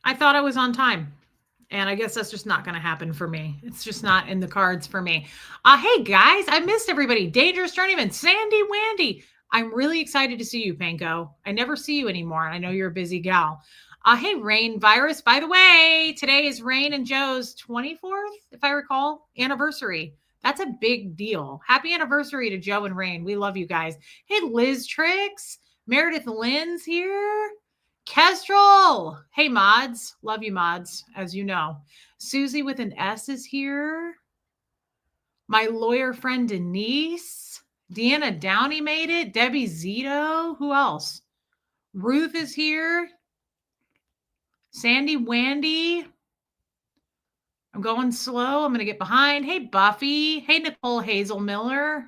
I thought I was on time. And I guess that's just not going to happen for me. It's just not in the cards for me. Hey guys, I missed everybody. Dangerous Journeyman, Sandy Wandy. I'm really excited to see you, Panko. I never see you anymore. And I know you're a busy gal. Hey, Rain Virus. By the way, today is Rain and Joe's 24th, if I recall, anniversary. That's a big deal. Happy anniversary to Joe and Rain. We love you guys. Hey, Liz Tricks. Meredith Lynn's here. Kestrel. Hey, mods. Love you, mods, as you know. Susie with an S is here. My lawyer friend Denise. Deanna Downey made it. Debbie Zito. Who else? Ruth is here. Sandy Wandy. I'm going slow. I'm going to get behind. Hey, Buffy. Hey, Nicole Hazel Miller.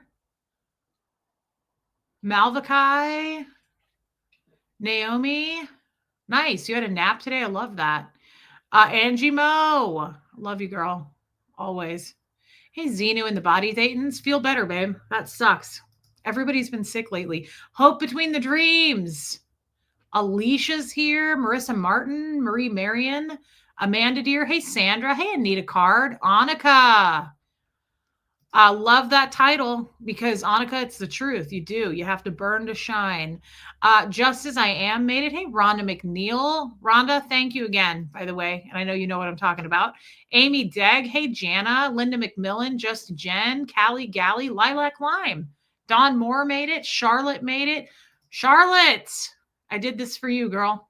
Malvakai. Naomi. Nice. You had a nap today. I love that. Angie Mo. Love you, girl. Always. Hey, Xenu and the Body Thetans. Feel better, babe. That sucks. Everybody's been sick lately. Hope Between the Dreams. Alicia's here. Marissa Martin. Marie Marion. Amanda Deer. Hey, Sandra. Hey, Anita Card. Annika. I love that title because Annika, it's the truth. You do. You have to burn to shine. Just As I Am made it. Hey, Rhonda McNeil. Rhonda, thank you again, by the way. And I know you know what I'm talking about. Amy Degg. Hey, Jana. Linda McMillan. Just Jen. Callie Galley. Lilac Lime. Dawn Moore made it. Charlotte made it. Charlotte, I did this for you, girl.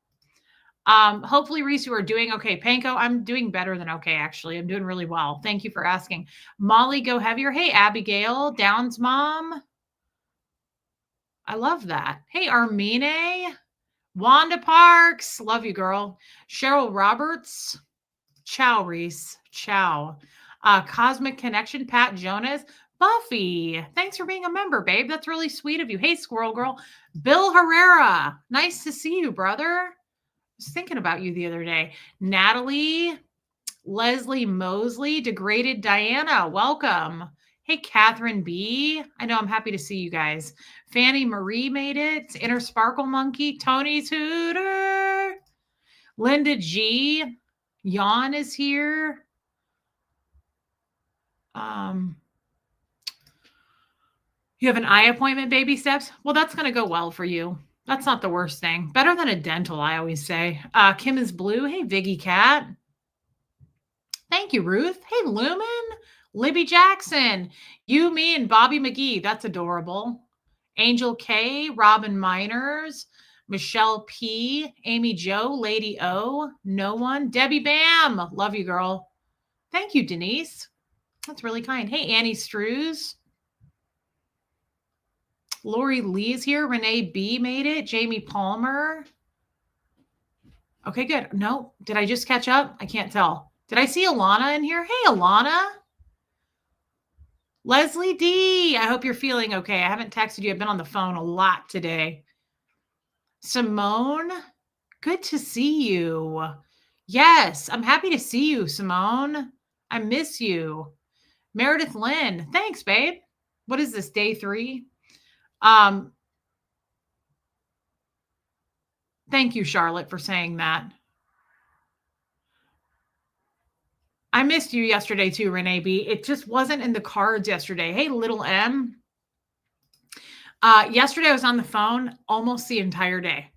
Hopefully, Reese, you are doing okay. Panko, I'm doing better than okay, actually. I'm doing really well. Thank you for asking. Molly, go heavier. Hey, Abigail, Downs mom. I love that. Hey, Armine. Wanda Parks. Love you, girl. Cheryl Roberts. Ciao, Reese. Ciao. Cosmic Connection, Pat Jonas. Buffy, thanks for being a member, babe. That's really sweet of you. Hey, Squirrel Girl. Bill Herrera. Nice to see you, brother. Was thinking about you the other day. Natalie, Leslie Mosley, Degraded Diana, welcome. Hey, Catherine B. I know I'm happy to see you guys. Fanny Marie made it. Inner Sparkle Monkey, Tony's Hooter. Linda G. Yawn is here. You have an eye appointment, baby steps? Well, that's going to go well for you. That's not the worst thing. Better than a dental, I always say. Kim is Blue. Hey, Viggy Cat. Thank you, Ruth. Hey, Lumen. Libby Jackson. You, me, and Bobby McGee. That's adorable. Angel K. Robin Miners. Michelle P. Amy Jo. Lady O. No One. Debbie Bam. Love you, girl. Thank you, Denise. That's really kind. Hey, Annie Strews. Lori Lee's here. Renee B made it. Jamie Palmer. Okay, good. No, did I just catch up? I can't tell. Did I see Alana in here? Hey, Alana. Leslie D. I hope you're feeling okay. I haven't texted you. I've been on the phone a lot today. Simone. Good to see you. Yes, I'm happy to see you, Simone. I miss you. Meredith Lynn. Thanks, babe. What is this, day 3? Thank you, Charlotte, for saying that. I missed you yesterday too, Renee B. It just wasn't in the cards yesterday. Hey, little M. Yesterday I was on the phone almost the entire day.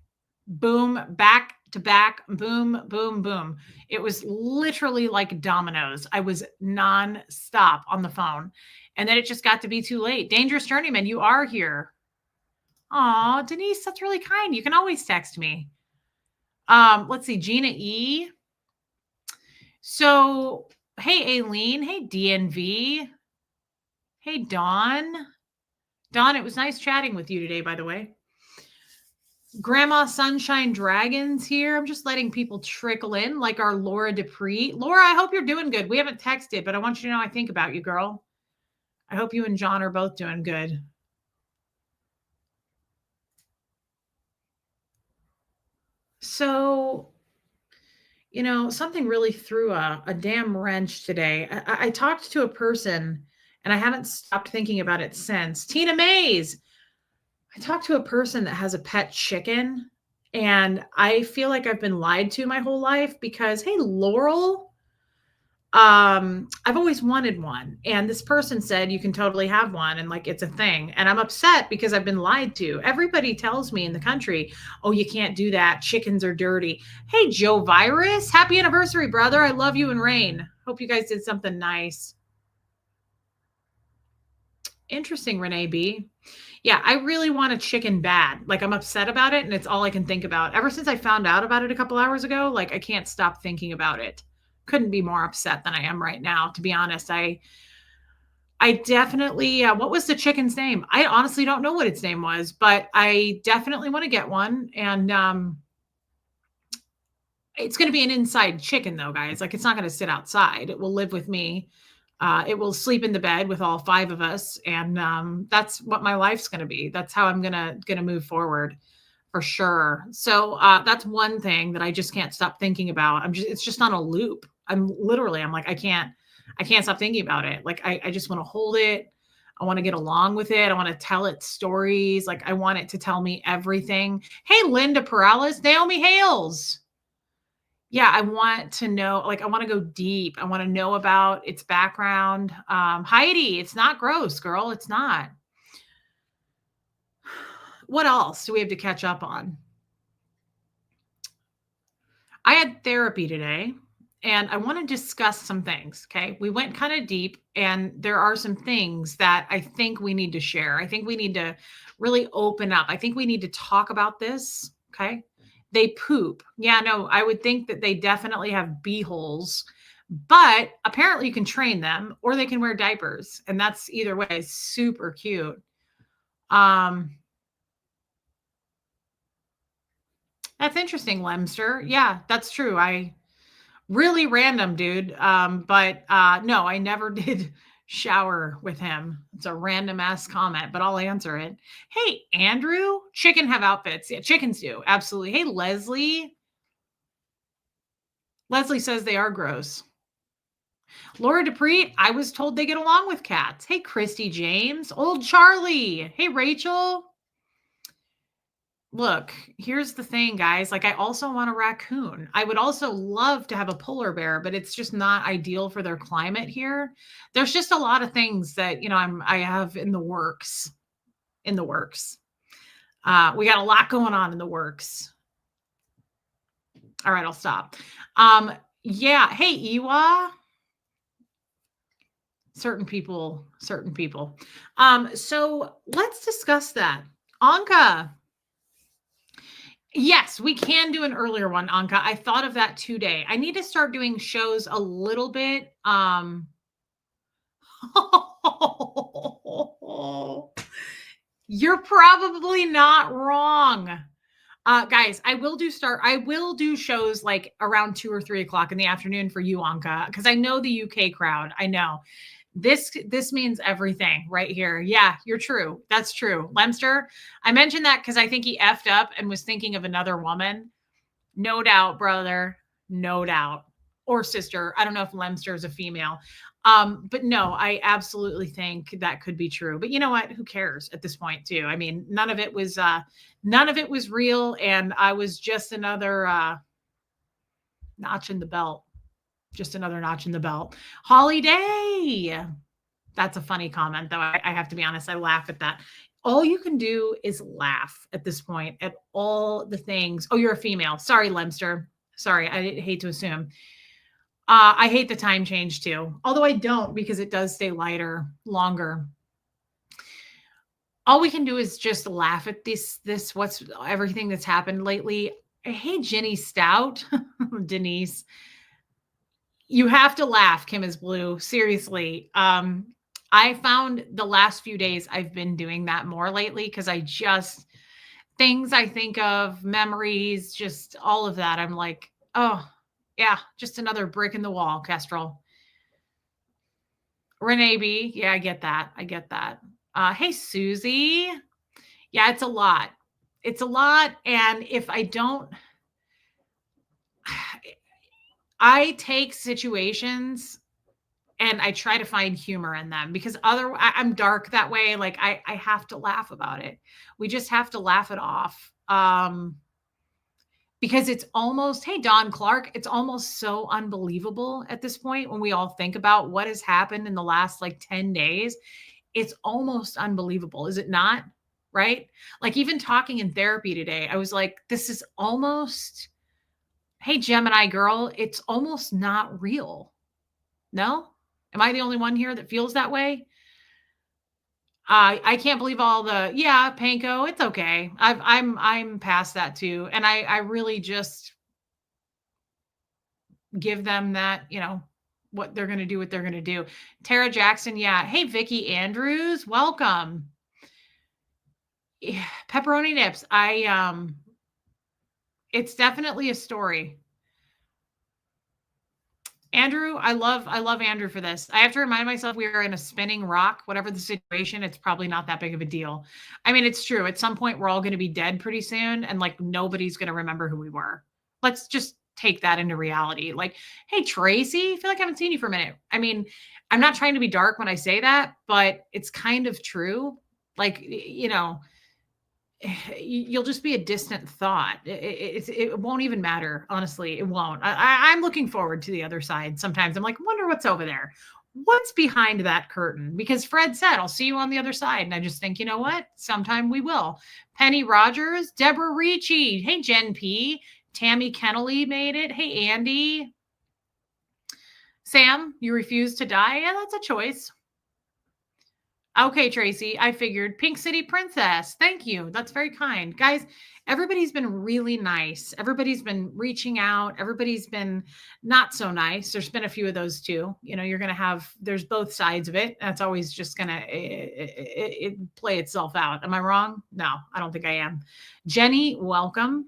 Boom, back to back, boom, boom, boom. It was literally like dominoes. I was nonstop on the phone. And then it just got to be too late. Dangerous Journeyman, you are here. Aw, Denise, that's really kind. You can always text me. Let's see, Gina E. So, hey, Aileen. Hey, DNV. Hey, Dawn. Dawn, it was nice chatting with you today, by the way. Grandma Sunshine Dragons here. I'm just letting people trickle in, like our Laura Dupree. Laura, I hope you're doing good. We haven't texted, but I want you to know I think about you, girl. I hope you and John are both doing good. So, you know, something really threw a damn wrench today. I talked to a person, and I haven't stopped thinking about it since. Tina Mays. I talked to a person that has a pet chicken, And I feel like I've been lied to my whole life because, hey, Laurel, I've always wanted one. And this person said you can totally have one and like it's a thing. And I'm upset because I've been lied to. Everybody tells me in the country, oh, you can't do that. Chickens are dirty. Hey, Joe Virus, happy anniversary, brother. I love you and Rain. Hope you guys did something nice. Interesting, Renee B. Yeah, I really want a chicken bad. Like I'm upset about it and it's all I can think about. Ever since I found out about it a couple hours ago, like I can't stop thinking about it. Couldn't be more upset than I am right now, to be honest. I definitely what was the chicken's name? I honestly don't know what its name was, but I definitely want to get one and it's going to be an inside chicken though, guys. Like it's not going to sit outside. It will live with me. It will sleep in the bed with all five of us, and that's what my life's going to be. That's how I'm gonna move forward for sure. So that's one thing that I just can't stop thinking about. It's just on a loop. I'm like I can't stop thinking about it. Like I just want to hold it. I want to get along with it. I want to tell it stories. Like I want it to tell me everything. Hey, Linda Perales, Naomi Hales. Yeah, I want to know, like, I want to go deep. I want to know about its background. Heidi, it's not gross, girl. It's not. What else do we have to catch up on? I had therapy today and I want to discuss some things. Okay. We went kind of deep and there are some things that I think we need to share. I think we need to really open up. I think we need to talk about this. Okay. They poop. Yeah, no, I would think that they definitely have beeholes, but apparently you can train them or they can wear diapers. And that's either way super cute. Um, that's interesting, Lemster. Yeah, that's true. I really random, dude. But no, I never did shower with him. It's a random ass comment, but I'll answer it. Hey, Andrew, chicken have outfits. Yeah, chickens do. Absolutely. Hey, Leslie. Leslie says they are gross. Laura Dupree, I was told they get along with cats. Hey, Christy James. Old Charlie. Hey, Rachel. Look, here's the thing, guys. Like, I also want a raccoon. I would also love to have a polar bear, but it's just not ideal for their climate here. There's just a lot of things that, I have in the works. In the works. We got a lot going on in the works. All right, I'll stop. Yeah. Hey, Iwa. Certain people. So let's discuss that. Anka. Yes, we can do an earlier one, Anka. I thought of that today. I need to start doing shows a little bit. You're probably not wrong. Guys, I will do shows like around 2 or 3 o'clock in the afternoon for you, Anka, because I know the UK crowd. I know. This means everything right here. Yeah, you're true. That's true. Lemster, I mentioned that because I think he effed up and was thinking of another woman. No doubt, brother. No doubt. Or sister. I don't know if Lemster is a female. But no, I absolutely think that could be true. But you know what? Who cares at this point, too? I mean, none of it was real, and I was just another notch in the belt. Just another notch in the belt. Holly Day. That's a funny comment, though. I have to be honest. I laugh at that. All you can do is laugh at this point at all the things. Oh, you're a female. Sorry, Lemster. Sorry, I hate to assume. I hate the time change too, although I don't because it does stay lighter longer. All we can do is just laugh at this what's everything that's happened lately. Hey, Jenny Stout, Denise. You have to laugh, Kim is blue. Seriously. I found the last few days I've been doing that more lately because things I think of, memories, just all of that. I'm like, oh, yeah, just another brick in the wall, Kestrel. Renee B. Yeah, I get that. Hey, Susie. Yeah, it's a lot. It's a lot. And if I don't, I take situations and I try to find humor in them because I'm dark that way. Like I have to laugh about it. We just have to laugh it off. because it's almost, hey, Don Clark, it's almost so unbelievable at this point when we all think about what has happened in the last like 10 days. It's almost unbelievable, is it not? Right? Like even talking in therapy today, I was like, this is almost, hey, Gemini girl, it's almost not real. No? Am I the only one here that feels that way? I can't believe all the yeah, Panko, it's okay. I'm past that too. And I really just give them that, what they're gonna do, what they're gonna do. Tara Jackson, yeah. Hey, Vicky Andrews, welcome. Yeah, pepperoni nips. It's definitely a story. Andrew, I love Andrew for this. I have to remind myself we are in a spinning rock. Whatever the situation, it's probably not that big of a deal. I mean, it's true. At some point, we're all going to be dead pretty soon, and like nobody's going to remember who we were. Let's just take that into reality. Like, hey, Tracy, I feel like I haven't seen you for a minute. I mean, I'm not trying to be dark when I say that, but it's kind of true. Like, you'll just be a distant thought. It won't even matter. Honestly, it won't. I'm looking forward to the other side. Sometimes I'm like, wonder what's over there. What's behind that curtain? Because Fred said, I'll see you on the other side. And I just think, you know what? Sometime we will. Penny Rogers, Deborah Ricci. Hey, Jen P. Tammy Kennelly made it. Hey, Andy. Sam, you refuse to die? Yeah, that's a choice. Okay, Tracy, I figured Pink City Princess. Thank you. That's very kind. Guys, everybody's been really nice. Everybody's been reaching out. Everybody's been not so nice. There's been a few of those too. You're going to there's both sides of it. That's always just going to play itself out. Am I wrong? No, I don't think I am. Jenny, welcome.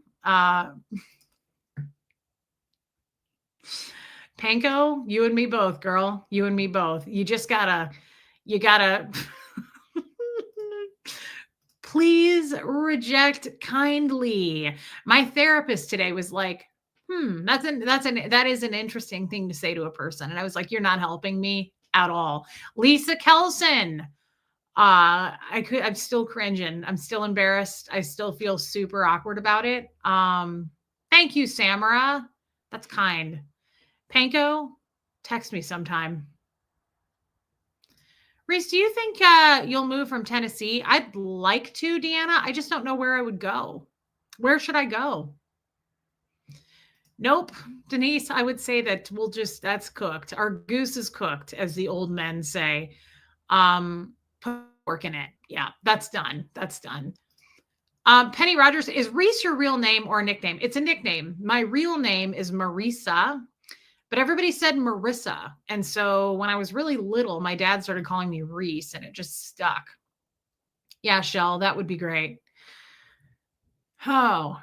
Panko, you and me both, girl. You and me both. You gotta please reject kindly. My therapist today was like, that is an interesting thing to say to a person. And I was like, you're not helping me at all. Lisa Kelson. I'm still cringing. I'm still embarrassed. I still feel super awkward about it. Thank you, Samara. That's kind. Panko, text me sometime. Reese, do you think you'll move from Tennessee? I'd like to, Deanna. I just don't know where I would go. Where should I go? Nope. Denise, I would say that that's cooked. Our goose is cooked, as the old men say. Put work in it. Yeah, that's done. That's done. Penny Rogers, is Reese your real name or a nickname? It's a nickname. My real name is Marisa. But everybody said Marissa. And so when I was really little, my dad started calling me Reese and it just stuck. Yeah, Shell, that would be great. Oh,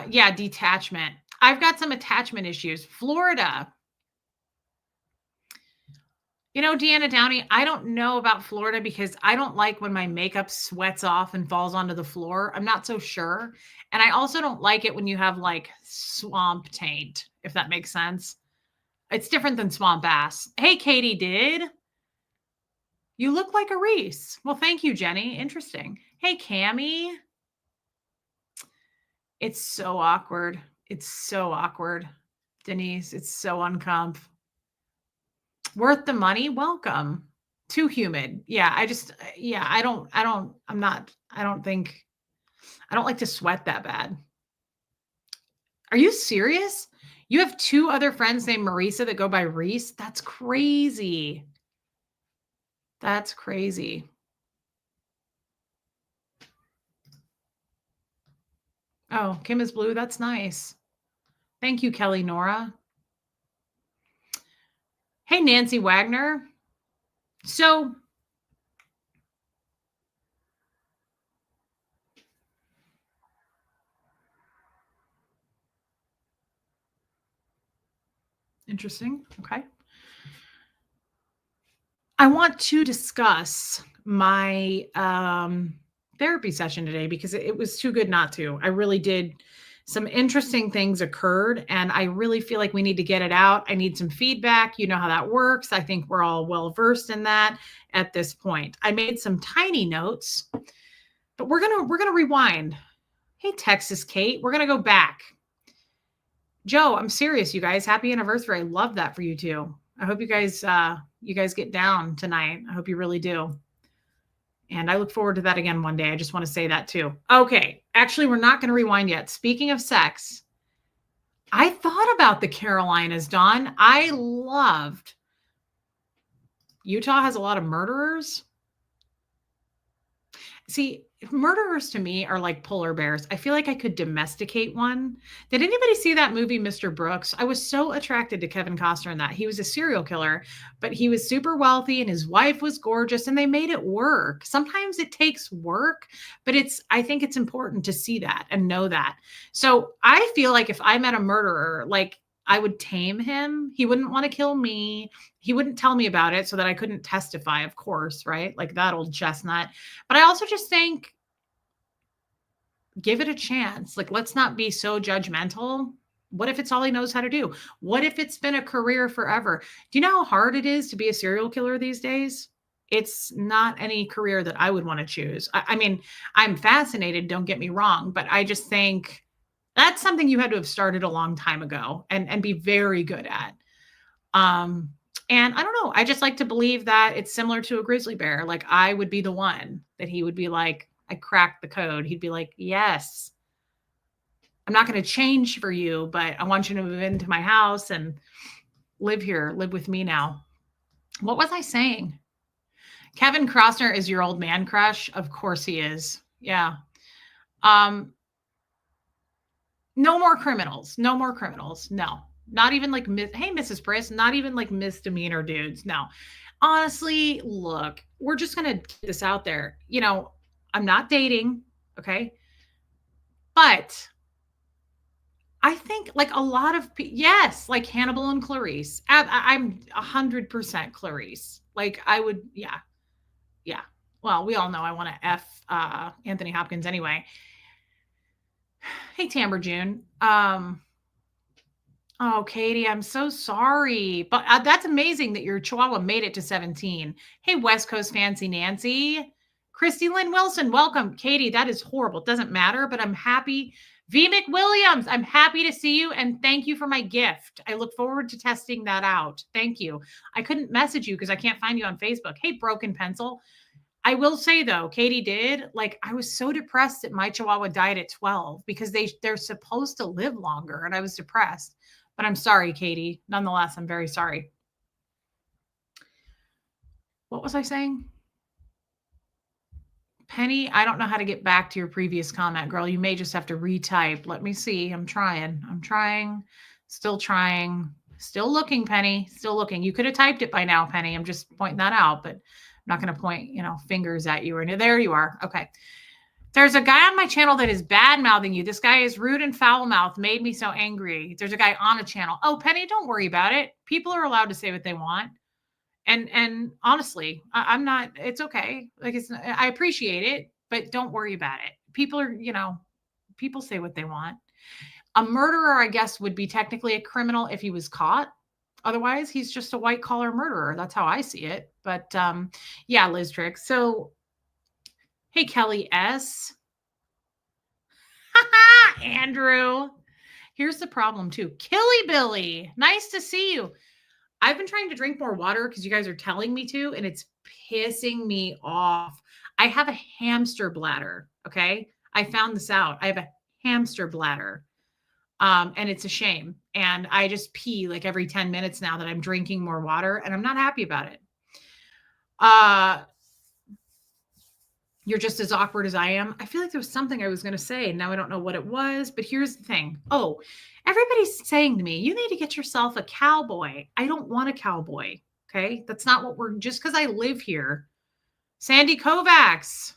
yeah, detachment. I've got some attachment issues. Florida. Deanna Downey, I don't know about Florida because I don't like when my makeup sweats off and falls onto the floor. I'm not so sure. And I also don't like it when you have like swamp taint, if that makes sense. It's different than swamp ass. Hey, Katie did. You look like a Reese. Well, thank you, Jenny. Interesting. Hey, Cammie. It's so awkward. It's so awkward. Denise, it's so uncomf. Worth the money? Welcome. Too humid. Yeah, I don't like to sweat that bad. Are you serious? You have 2 other friends named Marisa that go by Reese? That's crazy. That's crazy. Oh, Kim is blue. That's nice. Thank you, Kelly Nora. Hey, Nancy Wagner. So interesting. Okay. I want to discuss my therapy session today because it was too good not to. I really did. Some interesting things occurred, and I really feel like we need to get it out. I need some feedback. You know how that works. I think we're all well versed in that at this point. I made some tiny notes, but we're gonna rewind. Hey, Texas Kate, we're gonna go back. Joe, I'm serious, you guys. Happy anniversary. I love that for you too. I hope you guys get down tonight. I hope you really do. And I look forward to that again one day. I just want to say that too. Okay. Actually, we're not going to rewind yet. Speaking of sex, I thought about the Carolinas, Dawn. I loved Utah has a lot of murderers. See, murderers to me are like polar bears. I feel like I could domesticate one. Did anybody see that movie, Mr. Brooks? I was so attracted to Kevin Costner in that. He was a serial killer, but he was super wealthy and his wife was gorgeous and they made it work. Sometimes it takes work, but I think it's important to see that and know that. So I feel like if I met a murderer, like I would tame him. He wouldn't want to kill me. He wouldn't tell me about it so that I couldn't testify, of course, right? Like that old chestnut. But I also just think give it a chance. Like, let's not be so judgmental. What if it's all he knows how to do? What if it's been a career forever? Do you know how hard it is to be a serial killer these days? It's not any career that I would want to choose. I mean, I'm fascinated, don't get me wrong, but I just think that's something you had to have started a long time ago and be very good at. Um, and I don't know. I just like to believe that it's similar to a grizzly bear. Like I would be the one that he would be like, I cracked the code. He'd be like, yes, I'm not going to change for you, but I want you to move into my house and live here, live with me now. What was I saying? Kevin Costner is your old man crush. Of course he is. Yeah. Um, no more criminals. No more criminals. No, not even like, hey, Mrs. Priss, not even like misdemeanor dudes. No, honestly, look, we're just going to get this out there. You know, I'm not dating. Okay. But I think like a lot of, yes, like Hannibal and Clarice. I'm 100% Clarice. Like I would, yeah, yeah. Well, we all know I want to F Anthony Hopkins anyway. Hey, Tamber June. Oh, Katie, I'm so sorry. But that's amazing that your Chihuahua made it to 17. Hey, West Coast Fancy Nancy. Christy Lynn Wilson, welcome. Katie, that is horrible. It doesn't matter, but I'm happy. V. McWilliams, I'm happy to see you and thank you for my gift. I look forward to testing that out. Thank you. I couldn't message you because I can't find you on Facebook. Hey, Broken Pencil. I will say though, Katie did, like I was so depressed that my Chihuahua died at 12 because they're supposed to live longer and I was depressed. But I'm sorry, Katie. Nonetheless, I'm very sorry. What was I saying? Penny, I don't know how to get back to your previous comment, girl. You may just have to retype. Let me see. I'm trying. Still trying. Still looking, Penny. Still looking. You could have typed it by now, Penny. I'm just pointing that out, but I'm not going to point, fingers at you. Or there you are. Okay. There's a guy on my channel that is bad mouthing you. This guy is rude and foul mouthed, made me so angry. There's a guy on a channel. Oh, Penny, don't worry about it. People are allowed to say what they want. And honestly, I'm not, it's okay. Like I appreciate it, but don't worry about it. People are, people say what they want. A murderer, I guess, would be technically a criminal if he was caught. Otherwise, he's just a white collar murderer. That's how I see it. But yeah, Liz Trick. So hey, Kelly S. Andrew. Here's the problem, too. Killy Billy. Nice to see you. I've been trying to drink more water because you guys are telling me to, and it's pissing me off. I have a hamster bladder. Okay. I found this out. I have a hamster bladder. And it's a shame. And I just pee like every 10 minutes now that I'm drinking more water, and I'm not happy about it. You're just as awkward as I am. I feel like there was something I was going to say. Now I don't know what it was, but here's the thing. Oh, everybody's saying to me, you need to get yourself a cowboy. I don't want a cowboy. Okay. That's not what we're just because I live here. Sandy Kovacs.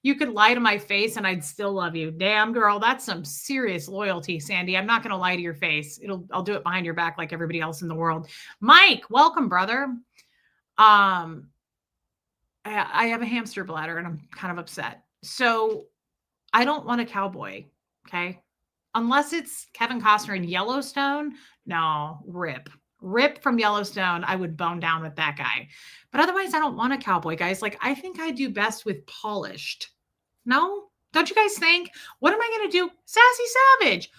You could lie to my face and I'd still love you. Damn, girl, that's some serious loyalty, Sandy. I'm not going to lie to your face. I'll do it behind your back like everybody else in the world. Mike, welcome, brother. I have a hamster bladder and I'm kind of upset. So I don't want a cowboy. Okay. Unless it's Kevin Costner in Yellowstone. No, rip from Yellowstone. I would bone down with that guy. But otherwise, I don't want a cowboy, guys. Like, I think I do best with polished. No? Don't you guys think? What am I going to do? Sassy Savage.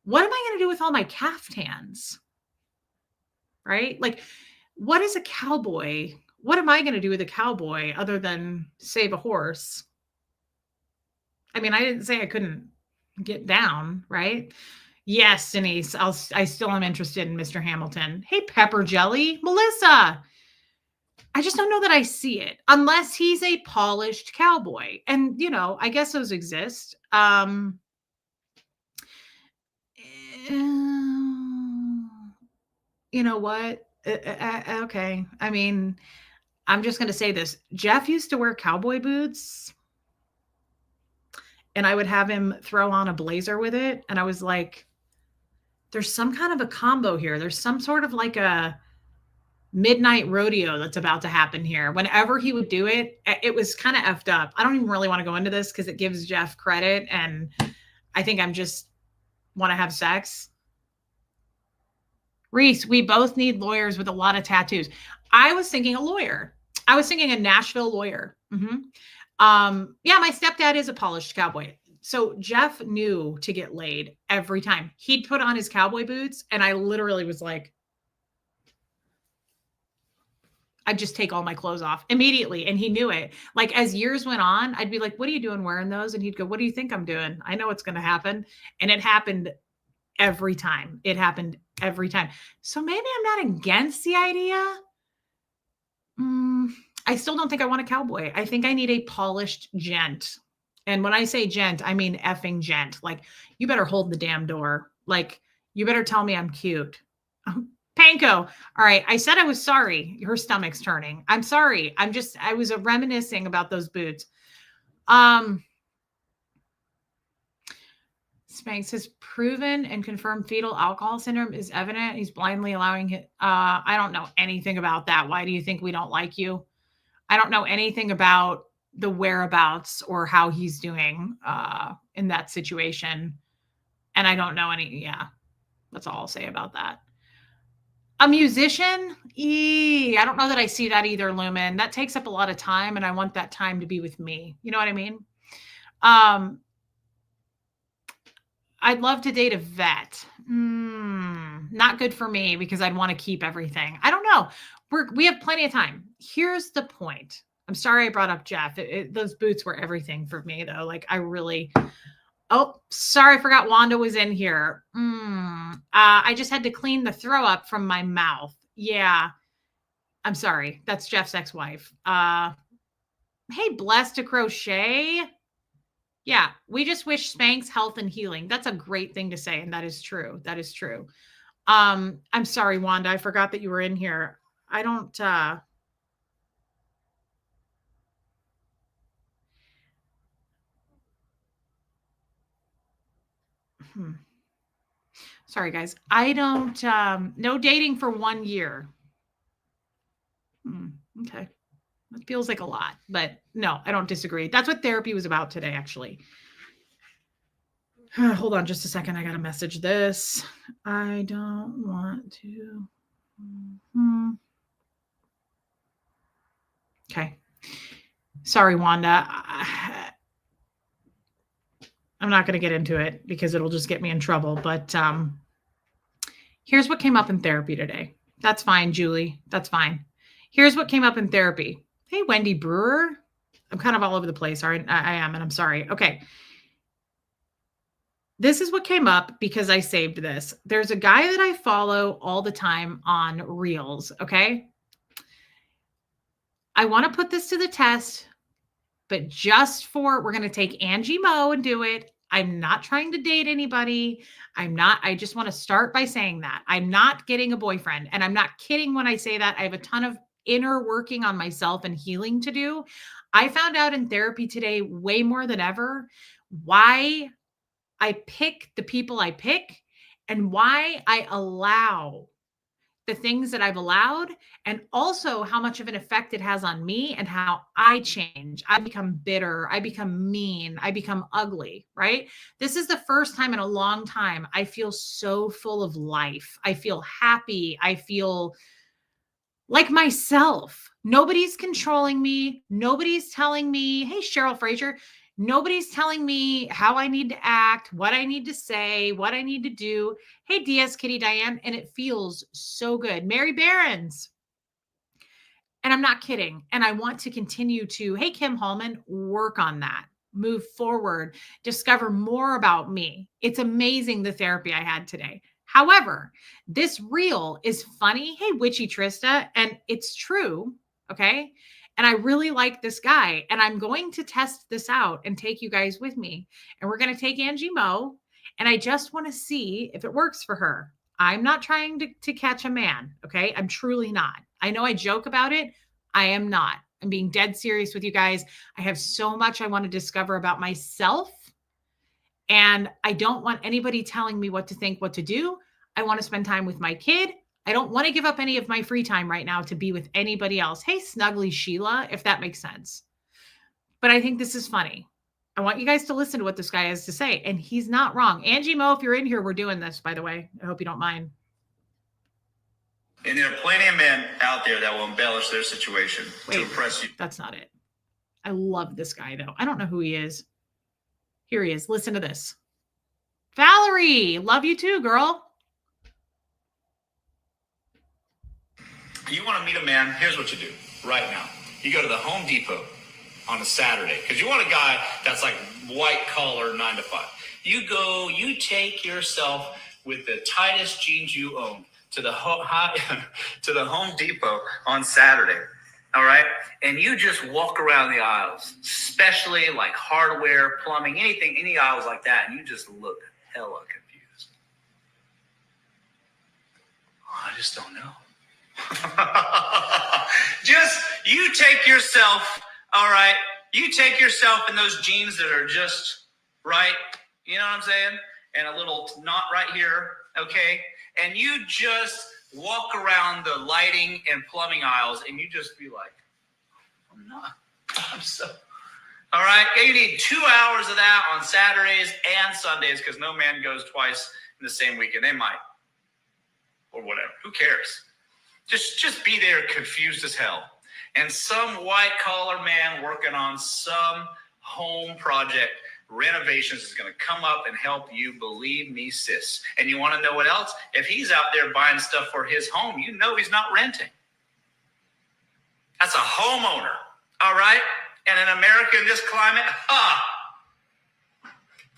what am I going to do with all my caftans? Right? Like, what is a cowboy? What am I going to do with a cowboy other than save a horse? I mean, I didn't say I couldn't get down, right? Yes, Denise, I still am interested in Mr. Hamilton. Hey, Pepper Jelly, Melissa. I just don't know that I see it unless he's a polished cowboy. And, I guess those exist. You know what? Okay. I mean, I'm just going to say this. Jeff used to wear cowboy boots, and I would have him throw on a blazer with it. And I was like, there's some kind of a combo here. There's some sort of like a midnight rodeo that's about to happen here. Whenever he would do it, it was kind of effed up. I don't even really want to go into this because it gives Jeff credit. And I think I'm just want to have sex. Reese, we both need lawyers with a lot of tattoos. I was thinking a lawyer. I was thinking a Nashville lawyer. Yeah, my stepdad is a polished cowboy. So Jeff knew to get laid every time. He'd put on his cowboy boots, and I literally was like, I'd just take all my clothes off immediately. And he knew it. Like, as years went on, I'd be like, what are you doing wearing those? And he'd go, what do you think I'm doing? I know what's going to happen. And it happened every time. It happened every time. So maybe I'm not against the idea. I still don't think I want a cowboy. I think I need a polished gent. And when I say gent, I mean effing gent. Like, you better hold the damn door. Like, you better tell me I'm cute. Panko. All right. I said I was sorry. Her stomach's turning. I'm sorry. I was reminiscing about those boots. Spanx has proven and confirmed fetal alcohol syndrome is evident. He's blindly allowing it. I don't know anything about that. Why do you think we don't like you? I don't know anything about the whereabouts or how he's doing in that situation. And I don't know yeah, that's all I'll say about that. A musician? I don't know that I see that either, Lumen. That takes up a lot of time, and I want that time to be with me. You know what I mean? I'd love to date a vet. Not good for me because I'd want to keep everything. I don't know. We have plenty of time. Here's the point. I'm sorry I brought up Jeff. Those boots were everything for me, though. Like, oh, sorry, I forgot Wanda was in here. I just had to clean the throw up from my mouth. Yeah. I'm sorry. That's Jeff's ex-wife. Hey, Blessed to Crochet. Yeah, we just wish Spanx health and healing. That's a great thing to say, and that is true. That is true. I'm sorry, Wanda. I forgot that you were in here. I don't Sorry, guys. I don't no dating for 1 year. Okay. That feels like a lot, but no, I don't disagree. That's what therapy was about today, actually. Hold on just a second. I got to message this. I don't want to. Okay. Sorry, Wanda. I'm not going to get into it because it'll just get me in trouble. But here's what came up in therapy today. That's fine, Julie. That's fine. Here's what came up in therapy. Hey, Wendy Brewer. I'm kind of all over the place. I am, and I'm sorry. Okay. This is what came up because I saved this. There's a guy that I follow all the time on Reels. Okay. I want to put this to the test, but we're going to take Angie Moe and do it. I'm not trying to date anybody. I just want to start by saying that I'm not getting a boyfriend, and I'm not kidding when I say that. I have a ton of inner working on myself and healing to do. I found out in therapy today, way more than ever, why I pick the people I pick and why I allow the things that I've allowed, and also how much of an effect it has on me and how I change. I become bitter. I become mean. I become ugly, right? This is the first time in a long time I feel so full of life. I feel happy. I feel like myself. Nobody's controlling me. Nobody's telling me, hey, Cheryl Fraser, Nobody's telling me how I need to act, what I need to say, what I need to do. Hey, DS Kitty Diane, and it feels so good. Mary Barons. And I'm not kidding. And I want to continue to, hey, Kim Hallman, work on that, move forward, discover more about me. It's amazing the therapy I had today. However, this reel is funny. Hey, Witchy Trista, and it's true. Okay. And I really like this guy. And I'm going to test this out and take you guys with me. And we're going to take Angie Moe. And I just want to see if it works for her. I'm not trying to catch a man. Okay. I'm truly not. I know I joke about it. I am not. I'm being dead serious with you guys. I have so much I want to discover about myself. And I don't want anybody telling me what to think, what to do. I want to spend time with my kid. I don't want to give up any of my free time right now to be with anybody else. Hey, Snuggly Sheila, if that makes sense. But I think this is funny. I want you guys to listen to what this guy has to say. And he's not wrong. Angie Moe, if you're in here, we're doing this, by the way. I hope you don't mind. And there are plenty of men out there that will embellish their situation to impress you. That's not it. I love this guy, though. I don't know who he is. Here he is. Listen to this. Valerie, love you too, girl. You want to meet a man, here's what you do right now. You go to the Home Depot on a Saturday because you want a guy that's like white collar 9 to 5. You go, you take yourself with the tightest jeans you own to the Home Depot on Saturday. All right. And you just walk around the aisles, especially like hardware, plumbing, anything, any aisles like that. And you just look hella confused. Oh, I just don't know. Just you take yourself. All right. You take yourself in those jeans that are just right. You know what I'm saying? And a little knot right here. Okay. And you just walk around the lighting and plumbing aisles and you just be like, I'm so. All right. You need 2 hours of that on Saturdays and Sundays because no man goes twice in the same weekend. They might. Or whatever. Who cares? Just be there confused as hell. And some white collar man working on some home project renovations is going to come up and help you. Believe me, sis. And you want to know what else? If he's out there buying stuff for his home, you know he's not renting. That's a homeowner. All right? And in America in this climate,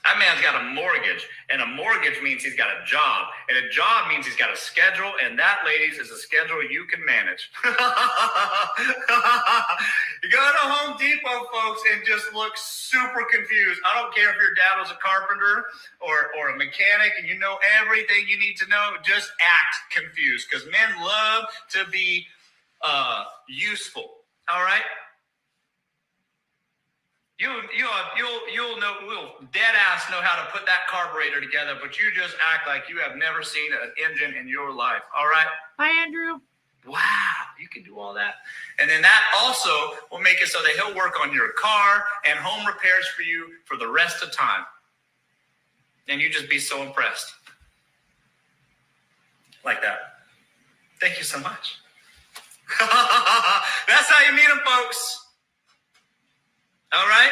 that man's got a mortgage, and a mortgage means he's got a job, and a job means he's got a schedule, and that, ladies, is a schedule you can manage. You go to Home Depot, folks, and just look super confused. I don't care if your dad was a carpenter or a mechanic, and you know everything you need to know. Just act confused, because men love to be useful. All right? You'll dead ass know how to put that carburetor together, but you just act like you have never seen an engine in your life. All right? Hi, Andrew. Wow, you can do all that. And then that also will make it so that he'll work on your car and home repairs for you for the rest of time. And you just be so impressed. Like that. Thank you so much. That's how you meet them, folks. All right?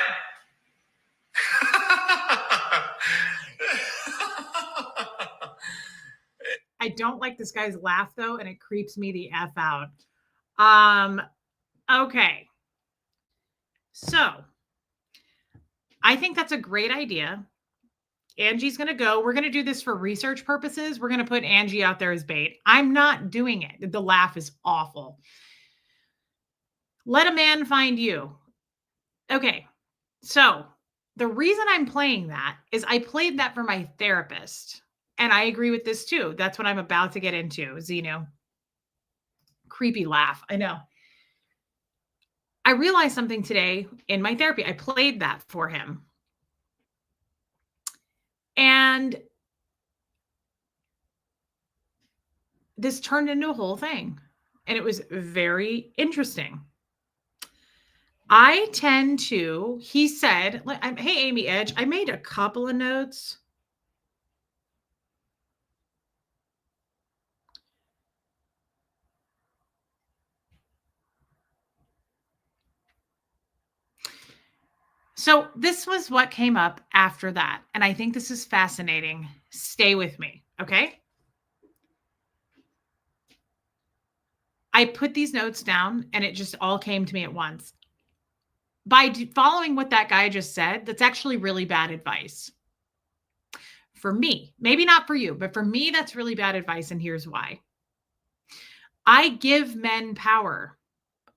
I don't like this guy's laugh, though, and it creeps me the F out. Okay. So, I think that's a great idea. Angie's going to go. We're going to do this for research purposes. We're going to put Angie out there as bait. I'm not doing it. The laugh is awful. Let a man find you. Okay. So the reason I'm playing that is I played that for my therapist. And I agree with this too. That's what I'm about to get into. Zeno. Creepy laugh. I know. I realized something today in my therapy. I played that for him. And this turned into a whole thing. And it was very interesting. I tend to, he said, hey, Amy Edge, I made a couple of notes. So this was what came up after that. And I think this is fascinating. Stay with me. Okay. I put these notes down and it just all came to me at once. By following what that guy just said, that's actually really bad advice for me. Maybe not for you, but for me, that's really bad advice. And here's why. I give men power.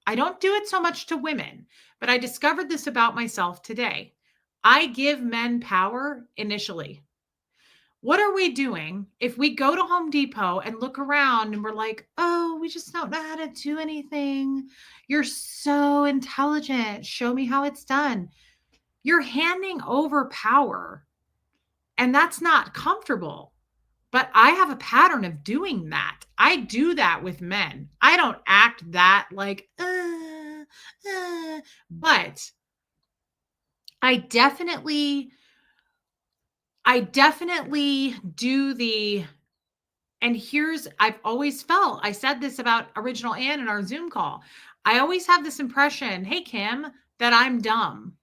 I don't do it so much to women, but I discovered this about myself today. I give men power initially. What are we doing if we go to Home Depot and look around and we're like, oh, we just don't know how to do anything? You're so intelligent. Show me how it's done. You're handing over power, and that's not comfortable. But I have a pattern of doing that. I do that with men. I don't act that like, but I definitely do the, and here's, I've always felt, I said this about Original Ann in our Zoom call. I always have this impression, hey, Kim, that I'm dumb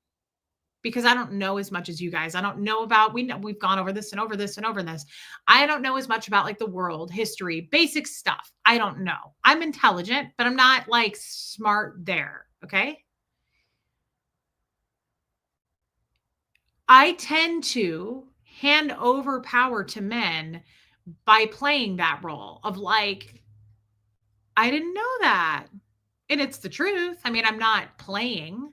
because I don't know as much as you guys. I don't know about, we've gone over this and over this and over this. I don't know as much about like the world, history, basic stuff. I don't know. I'm intelligent, but I'm not like smart there. Okay. I tend to hand over power to men by playing that role of like, I didn't know that. And it's the truth. I mean, I'm not playing,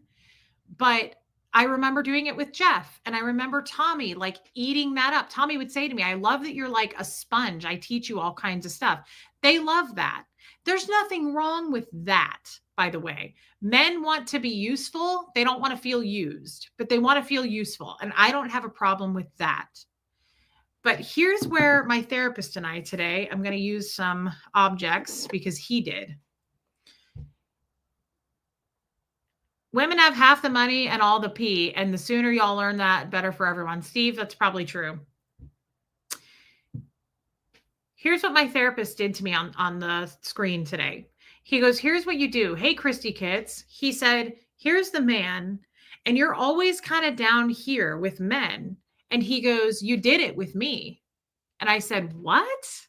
but I remember doing it with Jeff, and I remember Tommy like eating that up. Tommy would say to me, I love that you're like a sponge. I teach you all kinds of stuff. They love that. There's nothing wrong with that, by the way. Men want to be useful. They don't want to feel used, but they want to feel useful. And I don't have a problem with that. But here's where my therapist and I today, I'm going to use some objects because he did. Women have half the money and all the pee, and the sooner y'all learn that, better for everyone. Steve, that's probably true. Here's what my therapist did to me on the screen today. He goes, here's what you do. Hey, Christy Kids. He said, here's the man, and you're always kind of down here with men. And he goes, you did it with me. And I said, what?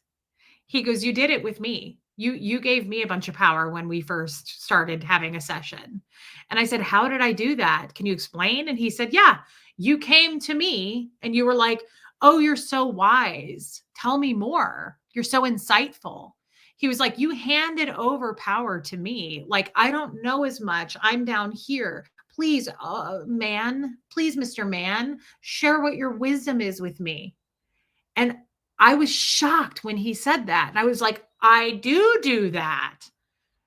He goes, you did it with me. You gave me a bunch of power when we first started having a session. And I said, how did I do that? Can you explain? And he said, yeah, you came to me and you were like, oh, you're so wise. Tell me more. You're so insightful. He was like, you handed over power to me. Like, I don't know as much. I'm down here. Please, man, please, Mr. Man, share what your wisdom is with me. And I was shocked when he said that. And I was like, I do that.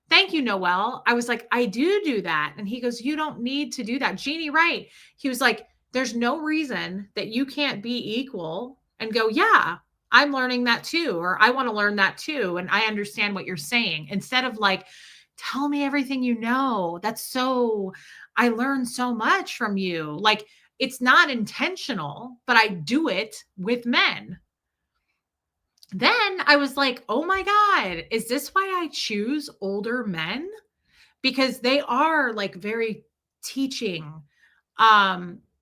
Thank you, Noel. I was like, I do that. And he goes, you don't need to do that. Jeannie, right. He was like, there's no reason that you can't be equal and go, yeah, I'm learning that too. Or I want to learn that too. And I understand what you're saying. Instead of like, tell me everything you know. I learned so much from you. Like, it's not intentional, but I do it with men. Then I was like, oh my God, is this why I choose older men? Because they are like very teaching.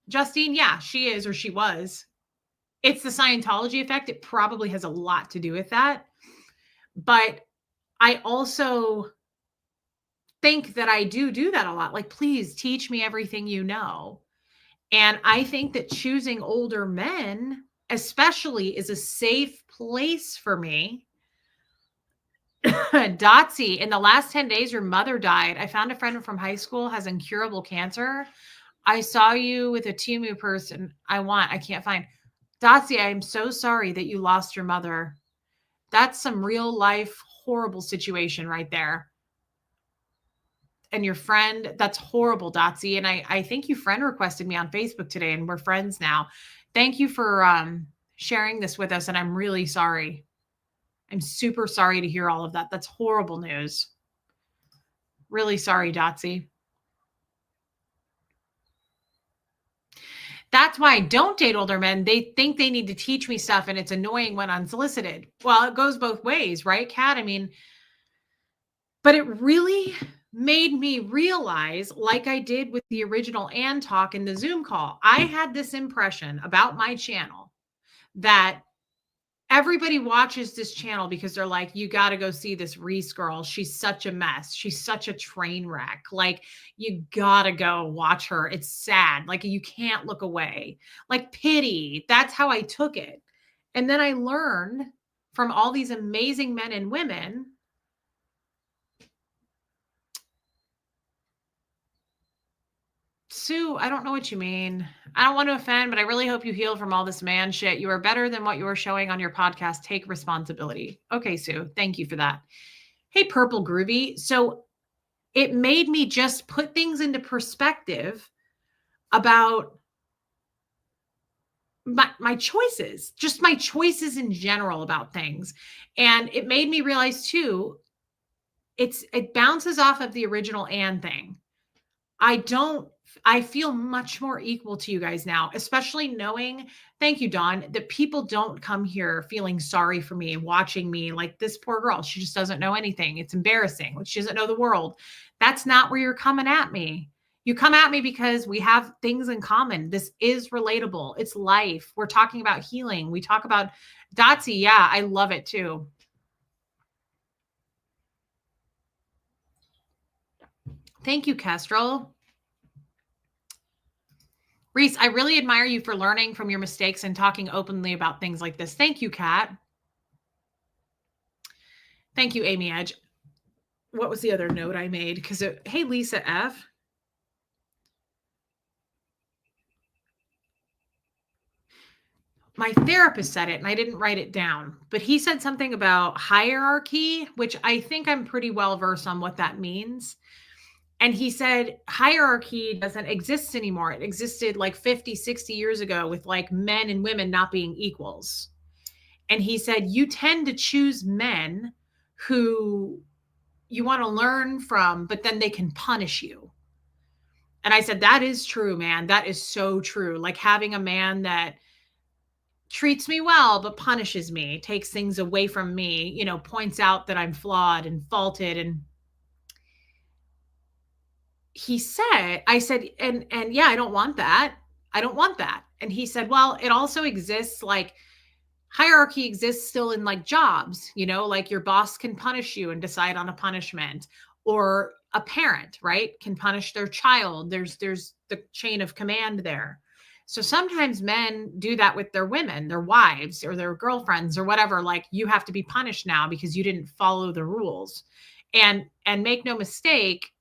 Justine, yeah, she is, or she was. It's the Scientology effect. It probably has a lot to do with that. But I also think that I do that a lot. Like, please teach me everything you know. And I think that choosing older men especially is a safe place for me. Dotsy, in the last 10 days, your mother died. I found a friend from high school has incurable cancer. I saw you with a Temu person. I can't find. Dotsy, I'm so sorry that you lost your mother. That's some real life horrible situation right there. And your friend, that's horrible, Dotsy. And I think you friend requested me on Facebook today, and we're friends now. Thank you for sharing this with us. And I'm really sorry. I'm super sorry to hear all of that. That's horrible news. Really sorry, Dotsy. That's why I don't date older men. They think they need to teach me stuff, and it's annoying when unsolicited. Well, it goes both ways, right, Kat? I mean, but it really made me realize, like I did with the original Ann talk in the Zoom call, I had this impression about my channel that everybody watches this channel because they're like, you got to go see this Reese girl. She's such a mess. She's such a train wreck. Like, you got to go watch her. It's sad. Like, you can't look away. Like, pity. That's how I took it. And then I learned from all these amazing men and women. Sue, I don't know what you mean. I don't want to offend, but I really hope you heal from all this man shit. You are better than what you are showing on your podcast. Take responsibility. Okay, Sue, thank you for that. Hey, Purple Groovy. So it made me just put things into perspective about my choices, just my choices in general about things. And it made me realize too, it bounces off of the original Ann thing. I feel much more equal to you guys now, especially knowing, thank you, Dawn, that people don't come here feeling sorry for me, watching me like this poor girl. She just doesn't know anything. It's embarrassing. She doesn't know the world. That's not where you're coming at me. You come at me because we have things in common. This is relatable. It's life. We're talking about healing. We talk about Dotsy. Yeah, I love it too. Thank you, Kestrel. Reese, I really admire you for learning from your mistakes and talking openly about things like this. Thank you, Kat. Thank you, Amy Edge. What was the other note I made? Because, hey, Lisa F. My therapist said it, and I didn't write it down, but he said something about hierarchy, which I think I'm pretty well versed on what that means. And he said hierarchy doesn't exist anymore. It existed like 50, 60 years ago with like men and women not being equals. And he said, you tend to choose men who you want to learn from, but then they can punish you. And I said, that is true, man. That is so true. Like having a man that treats me well, but punishes me, takes things away from me, you know, points out that I'm flawed and faulted. And he said, I said, and yeah, I don't want that. I don't want that. And he said, well, it also exists, like hierarchy exists still in like jobs, you know, like your boss can punish you and decide on a punishment, or a parent, right, can punish their child. There's the chain of command there. So sometimes men do that with their women, their wives or their girlfriends or whatever. Like, you have to be punished now because you didn't follow the rules. And make no mistake,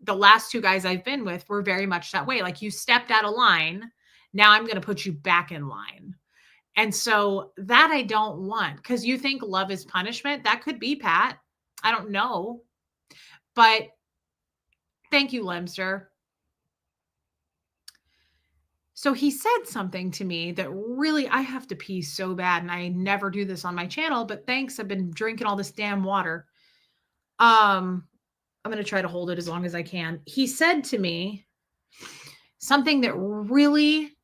the last two guys I've been with were very much that way. Like, you stepped out of line. Now I'm going to put you back in line. And so that I don't want, because you think love is punishment. That could be, Pat. I don't know. But thank you, Lemster. So he said something to me that really, I have to pee so bad. And I never do this on my channel, but thanks. I've been drinking all this damn water. I'm going to try to hold it as long as I can. He said to me something that really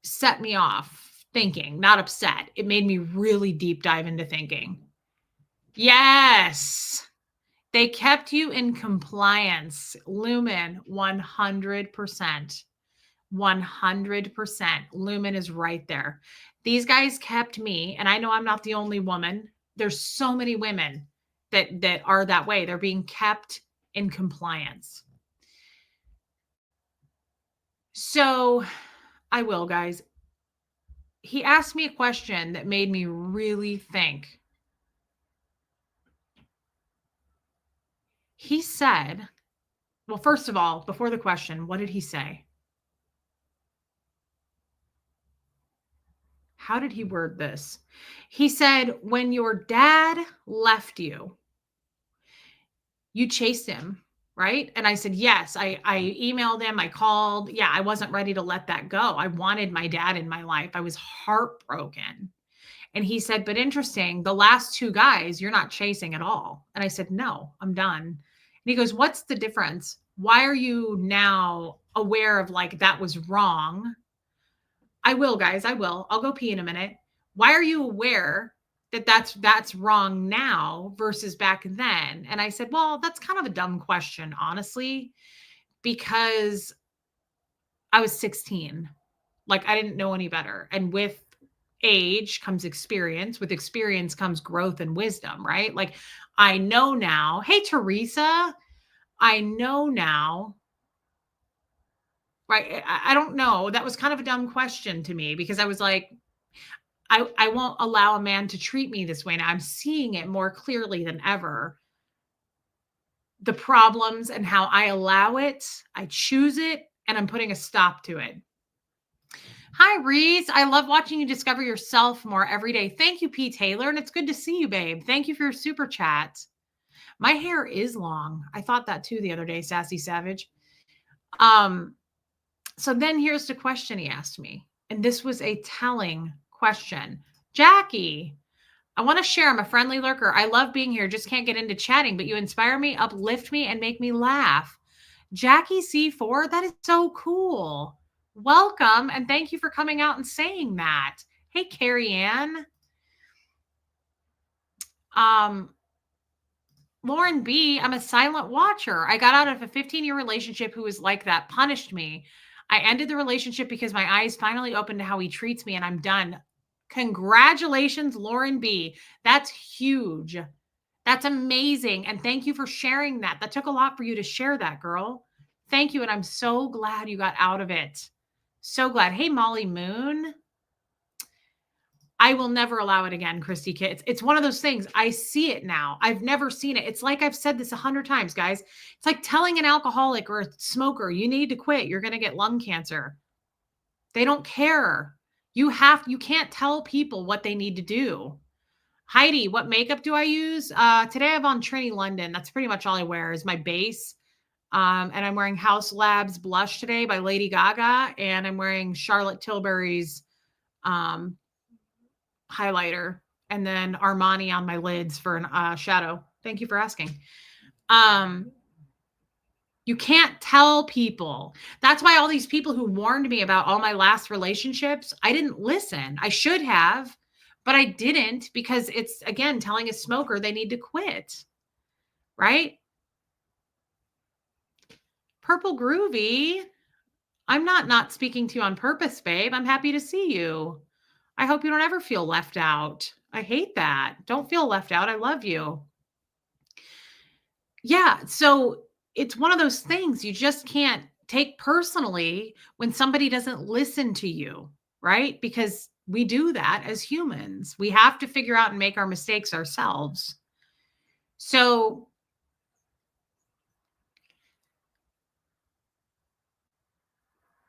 set me off thinking, not upset. It made me really deep dive into thinking. Yes. They kept you in compliance. Lumen, 100%. 100%. Lumen is right there. These guys kept me, and I know I'm not the only woman. There's so many women that are that way. They're being kept in compliance. So I will, guys. He asked me a question that made me really think. He said, well, first of all, before the question, what did he say? How did he word this? He said, when your dad left you, you chased him, right? And I said, yes. I emailed him. I called. Yeah, I wasn't ready to let that go. I wanted my dad in my life. I was heartbroken. And he said, but interesting, the last two guys, you're not chasing at all. And I said, no, I'm done. And he goes, what's the difference? Why are you now aware of like, that was wrong? I will, guys. I will. I'll go pee in a minute. Why are you aware that's wrong now versus back then. And I said, well, that's kind of a dumb question, honestly, because I was 16. Like, I didn't know any better. And with age comes experience. With experience comes growth and wisdom, right? Like, I know now. Hey, Teresa, I know now. Right. I don't know. That was kind of a dumb question to me because I was like, I won't allow a man to treat me this way. Now I'm seeing it more clearly than ever. The problems and how I allow it, I choose it, and I'm putting a stop to it. Hi, Reese. I love watching you discover yourself more every day. Thank you, P. Taylor. And it's good to see you, babe. Thank you for your super chat. My hair is long. I thought that too the other day, Sassy Savage. So then here's the question he asked me. And this was a telling question. Jackie, I want to share. I'm a friendly lurker. I love being here. Just can't get into chatting, but you inspire me, uplift me, and make me laugh. Jackie C4, that is so cool. Welcome, and thank you for coming out and saying that. Hey, Carrie Ann. Lauren B, I'm a silent watcher. I got out of a 15-year relationship who was like that, punished me. I ended the relationship because my eyes finally opened to how he treats me, and I'm done. Congratulations, Lauren B. That's huge. That's amazing. And thank you for sharing that. That took a lot for you to share that, girl. Thank you. And I'm so glad you got out of it. So glad. Hey, Molly Moon. I will never allow it again, Christy Kitt. It's one of those things. I see it now. I've never seen it. It's like I've said this 100 times, guys. It's like telling an alcoholic or a smoker, you need to quit. You're going to get lung cancer. They don't care. You can't tell people what they need to do. Heidi, what makeup do I use? Today I have on Trini London. That's pretty much all I wear is my base. And I'm wearing House Labs blush today by Lady Gaga. And I'm wearing Charlotte Tilbury's highlighter. And then Armani on my lids for an shadow. Thank you for asking. You can't tell people. That's why all these people who warned me about all my last relationships, I didn't listen. I should have. But I didn't because it's, again, telling a smoker they need to quit, right? Purple Groovy, I'm not speaking to you on purpose, babe. I'm happy to see you. I hope you don't ever feel left out. I hate that. Don't feel left out. I love you. Yeah, so it's one of those things you just can't take personally when somebody doesn't listen to you, right? Because we do that as humans. We have to figure out and make our mistakes ourselves. So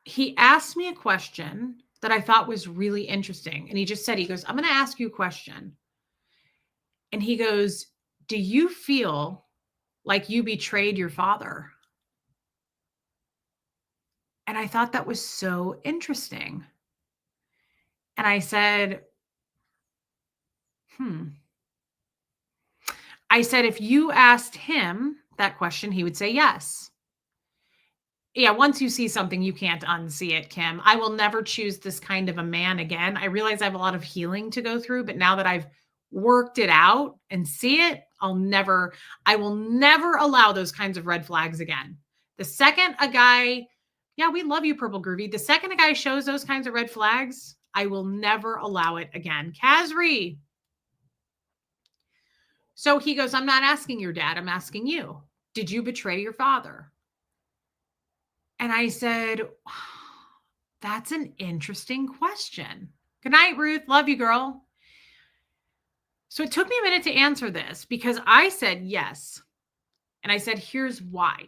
he asked me a question that I thought was really interesting. And he just said, he goes, I'm going to ask you a question. And he goes, do you feel like you betrayed your father? And I thought that was so interesting. And I said, I said, if you asked him that question, he would say yes. Yeah, once you see something, you can't unsee it, Kim. I will never choose this kind of a man again. I realize I have a lot of healing to go through, but now that I've worked it out and see it, I will never allow those kinds of red flags again. The second a guy, yeah, we love you, Purple Groovy. The second a guy shows those kinds of red flags, I will never allow it again. Kazri. So he goes, I'm not asking your dad. I'm asking you. Did you betray your father? And I said, that's an interesting question. Good night, Ruth. Love you, girl. So it took me a minute to answer this because I said yes. And I said, here's why.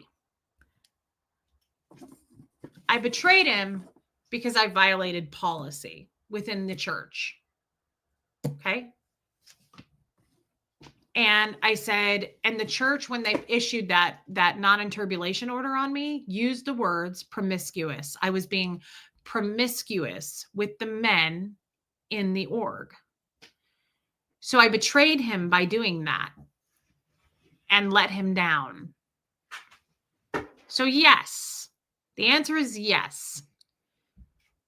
I betrayed him because I violated policy within the church. Okay. And I said, and the church, when they issued that non-interbulation order on me, used the words promiscuous. I was being promiscuous with the men in the org. So I betrayed him by doing that and let him down. So yes, the answer is yes.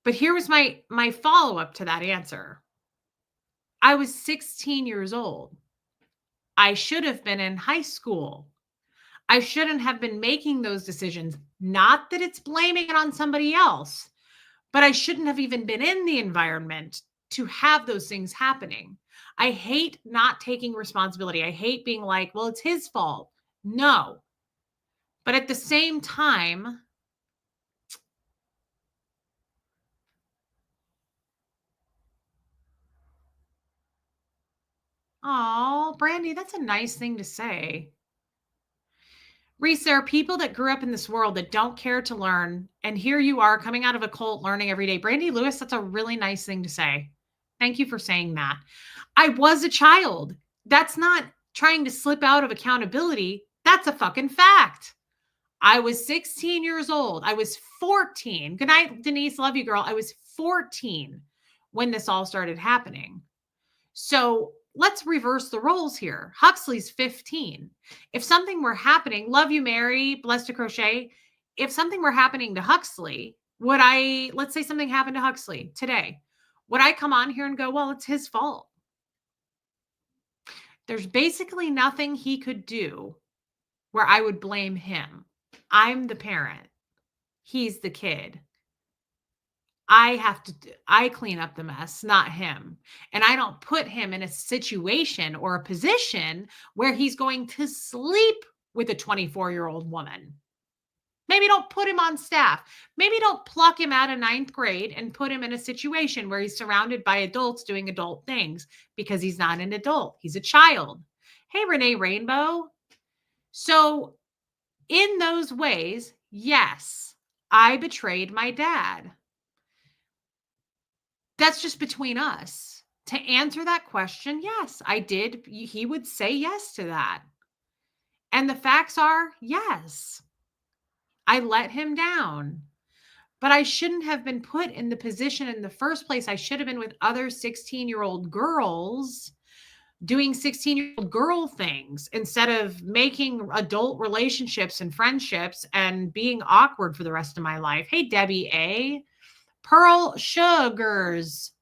But here was my follow-up to that answer. I was 16 years old. I should have been in high school. I shouldn't have been making those decisions. Not that it's blaming it on somebody else, but I shouldn't have even been in the environment to have those things happening. I hate not taking responsibility. I hate being like, well, it's his fault. No. But at the same time, oh, Brandy, that's a nice thing to say. Reese, there are people that grew up in this world that don't care to learn. And here you are coming out of a cult learning every day. Brandy Lewis, that's a really nice thing to say. Thank you for saying that. I was a child. That's not trying to slip out of accountability. That's a fucking fact. I was 16 years old. I was 14. Good night, Denise. Love you, girl. I was 14 when this all started happening. So let's reverse the roles here. Huxley's 15. If something were happening, love you, Mary, blessed to crochet. If something were happening to Huxley, let's say something happened to Huxley today, would I come on here and go, well, it's his fault? There's basically nothing he could do where I would blame him. I'm the parent. He's the kid. I clean up the mess, not him. And I don't put him in a situation or a position where he's going to sleep with a 24-year-old woman. Maybe don't put him on staff. Maybe don't pluck him out of 9th grade and put him in a situation where he's surrounded by adults doing adult things, because he's not an adult. He's a child. Hey, Renee Rainbow. So in those ways, yes, I betrayed my dad. That's just between us. To answer that question, yes, I did. He would say yes to that. And the facts are, yes, I let him down. But I shouldn't have been put in the position in the first place. I should have been with other 16-year-old girls doing 16-year-old girl things instead of making adult relationships and friendships and being awkward for the rest of my life. Hey, Debbie A. Pearl Sugars.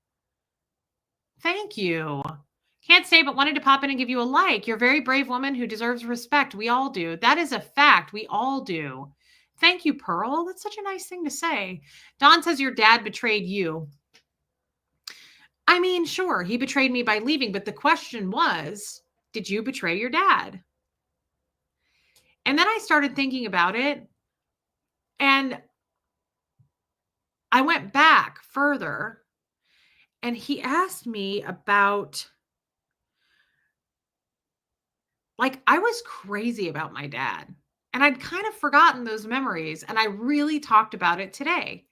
Thank you. Can't say, but wanted to pop in and give you a like. You're a very brave woman who deserves respect. We all do. That is a fact. We all do. Thank you, Pearl. That's such a nice thing to say. Dawn says your dad betrayed you. I mean, sure, he betrayed me by leaving, but the question was, did you betray your dad? And then I started thinking about it, and I went back further, and he asked me about, like, I was crazy about my dad, and I'd kind of forgotten those memories, and I really talked about it today.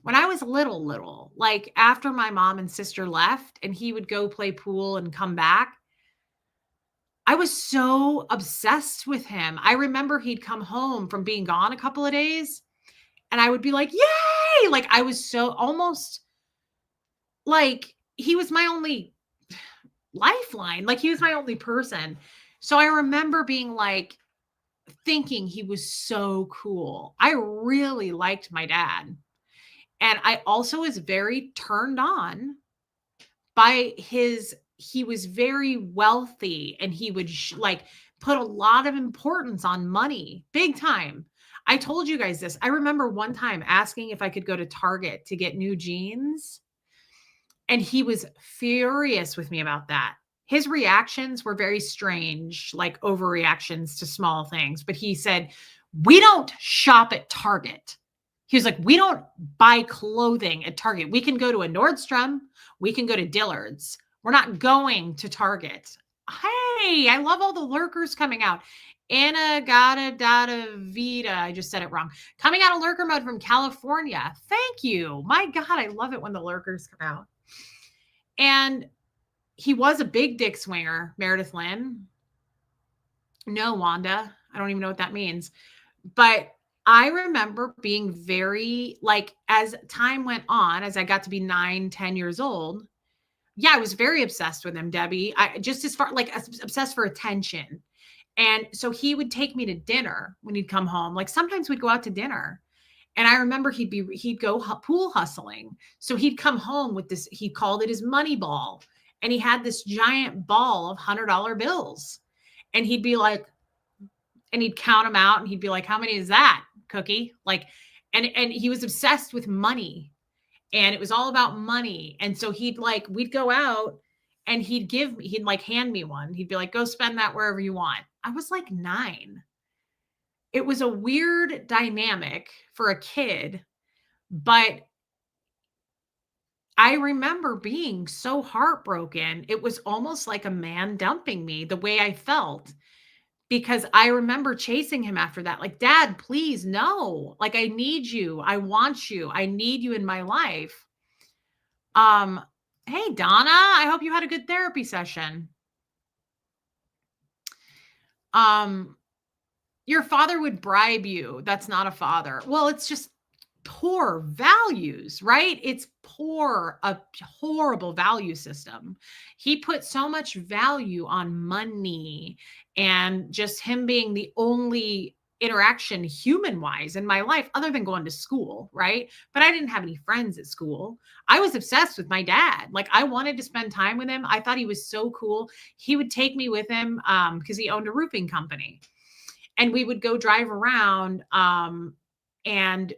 When I was little, like after my mom and sister left and he would go play pool and come back, I was so obsessed with him. I remember he'd come home from being gone a couple of days and I would be like, yay! Like I was so almost like he was my only lifeline. Like he was my only person. So I remember being like, thinking he was so cool. I really liked my dad. And I also was very turned on by he was very wealthy and he would like put a lot of importance on money, big time. I told you guys this. I remember one time asking if I could go to Target to get new jeans. And he was furious with me about that. His reactions were very strange, like overreactions to small things. But he said, we don't shop at Target. He was like, we don't buy clothing at Target. We can go to a Nordstrom. We can go to Dillard's. We're not going to Target. Hey, I love all the lurkers coming out. Anagata Data Vita. I just said it wrong. Coming out of lurker mode from California. Thank you. My God, I love it when the lurkers come out. And he was a big dick swinger, Meredith Lynn. No, Wanda. I don't even know what that means. But I remember being very, like, as time went on, as I got to be 9, 10 years old, yeah, I was very obsessed with him, Debbie. I just as far, like, obsessed for attention. And so he would take me to dinner when he'd come home. Like, sometimes we'd go out to dinner. And I remember he'd go pool hustling. So he'd come home with this, he called it his money ball. and he had this giant ball of $100 bills. And he'd be like, and he'd count them out and he'd be like, how many is that, Cookie? Like, and he was obsessed with money, and it was all about money. And so we'd go out and he'd like hand me one. He'd be like, go spend that wherever you want. I was like 9. It was a weird dynamic for a kid, but I remember being so heartbroken. It was almost like a man dumping me, the way I felt, because I remember chasing him after that. Like, Dad, please, no. Like, I need you. I want you. I need you in my life. Hey, Donna, I hope you had a good therapy session. Your father would bribe you. That's not a father. Well, it's just poor values, right? It's a horrible value system. He put so much value on money and just him being the only interaction human wise in my life other than going to school, right? But I didn't have any friends at school. I was obsessed with my dad. Like, I wanted to spend time with him. I thought he was so cool. He would take me with him because he owned a roofing company, and we would go drive around and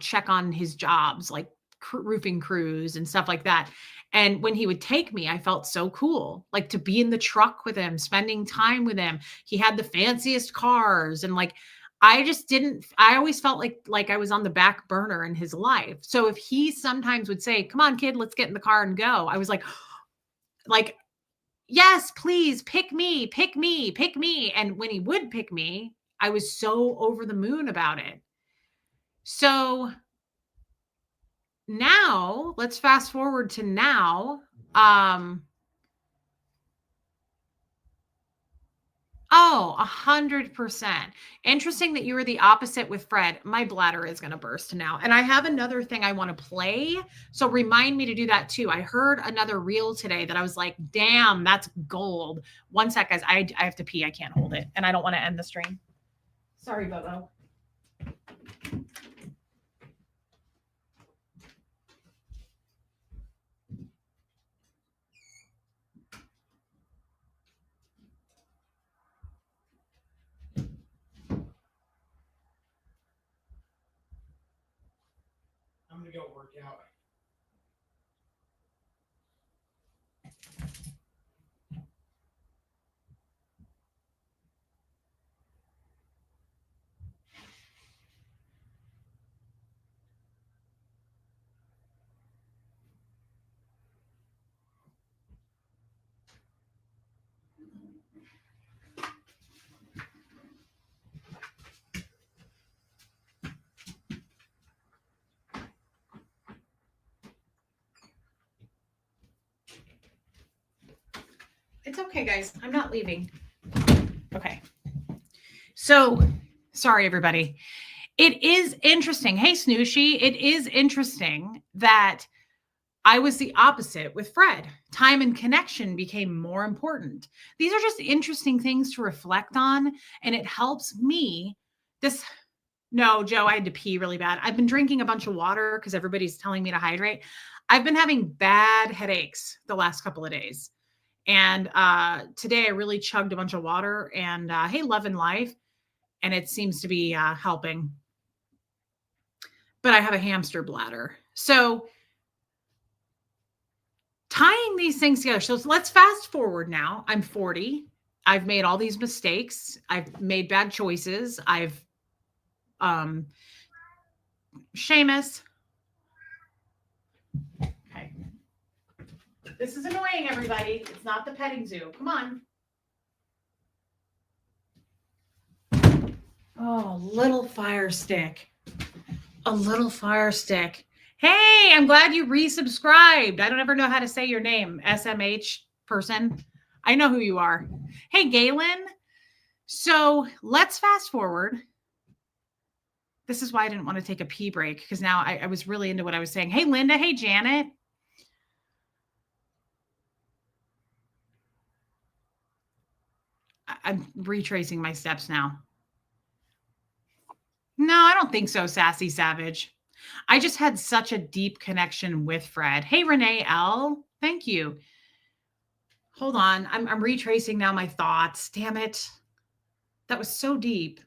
check on his jobs, like roofing crews and stuff like that. And when he would take me, I felt so cool, like to be in the truck with him, spending time with him. He had the fanciest cars, and like, I always felt like I was on the back burner in his life. So if he sometimes would say, come on, kid, let's get in the car and go, I was like, yes, please pick me, pick me, pick me. And when he would pick me, I was so over the moon about it. So now let's fast forward to now. 100%. Interesting that you were the opposite with Fred. My bladder is going to burst now. And I have another thing I want to play. So remind me to do that too. I heard another reel today that I was like, damn, that's gold. One sec, guys. I have to pee. I can't hold it. And I don't want to end the stream. Sorry, Bobo. I'm gonna go work out. It's okay, guys. I'm not leaving. Okay. So, sorry, everybody. It is interesting. Hey, Snooshy. It is interesting that I was the opposite with Fred. Time and connection became more important. These are just interesting things to reflect on, and it helps me. No, Joe, I had to pee really bad. I've been drinking a bunch of water because everybody's telling me to hydrate. I've been having bad headaches the last couple of days. And today I really chugged a bunch of water, and hey, love and life. And it seems to be helping. But I have a hamster bladder. So tying these things together. So let's fast forward now. I'm 40. I've made all these mistakes. I've made bad choices. Seamus. Okay. This is annoying, everybody. It's not the petting zoo. Come on. Oh, little fire stick. A little fire stick. Hey, I'm glad you resubscribed. I don't ever know how to say your name, SMH person. I know who you are. Hey, Galen. So let's fast forward. This is why I didn't want to take a pee break, because now I was really into what I was saying. Hey, Linda. Hey, Janet. I'm retracing my steps now. No, I don't think so, Sassy Savage. I just had such a deep connection with Fred. Hey, Renee L. Thank you. Hold on. I'm retracing now my thoughts. Damn it. That was so deep.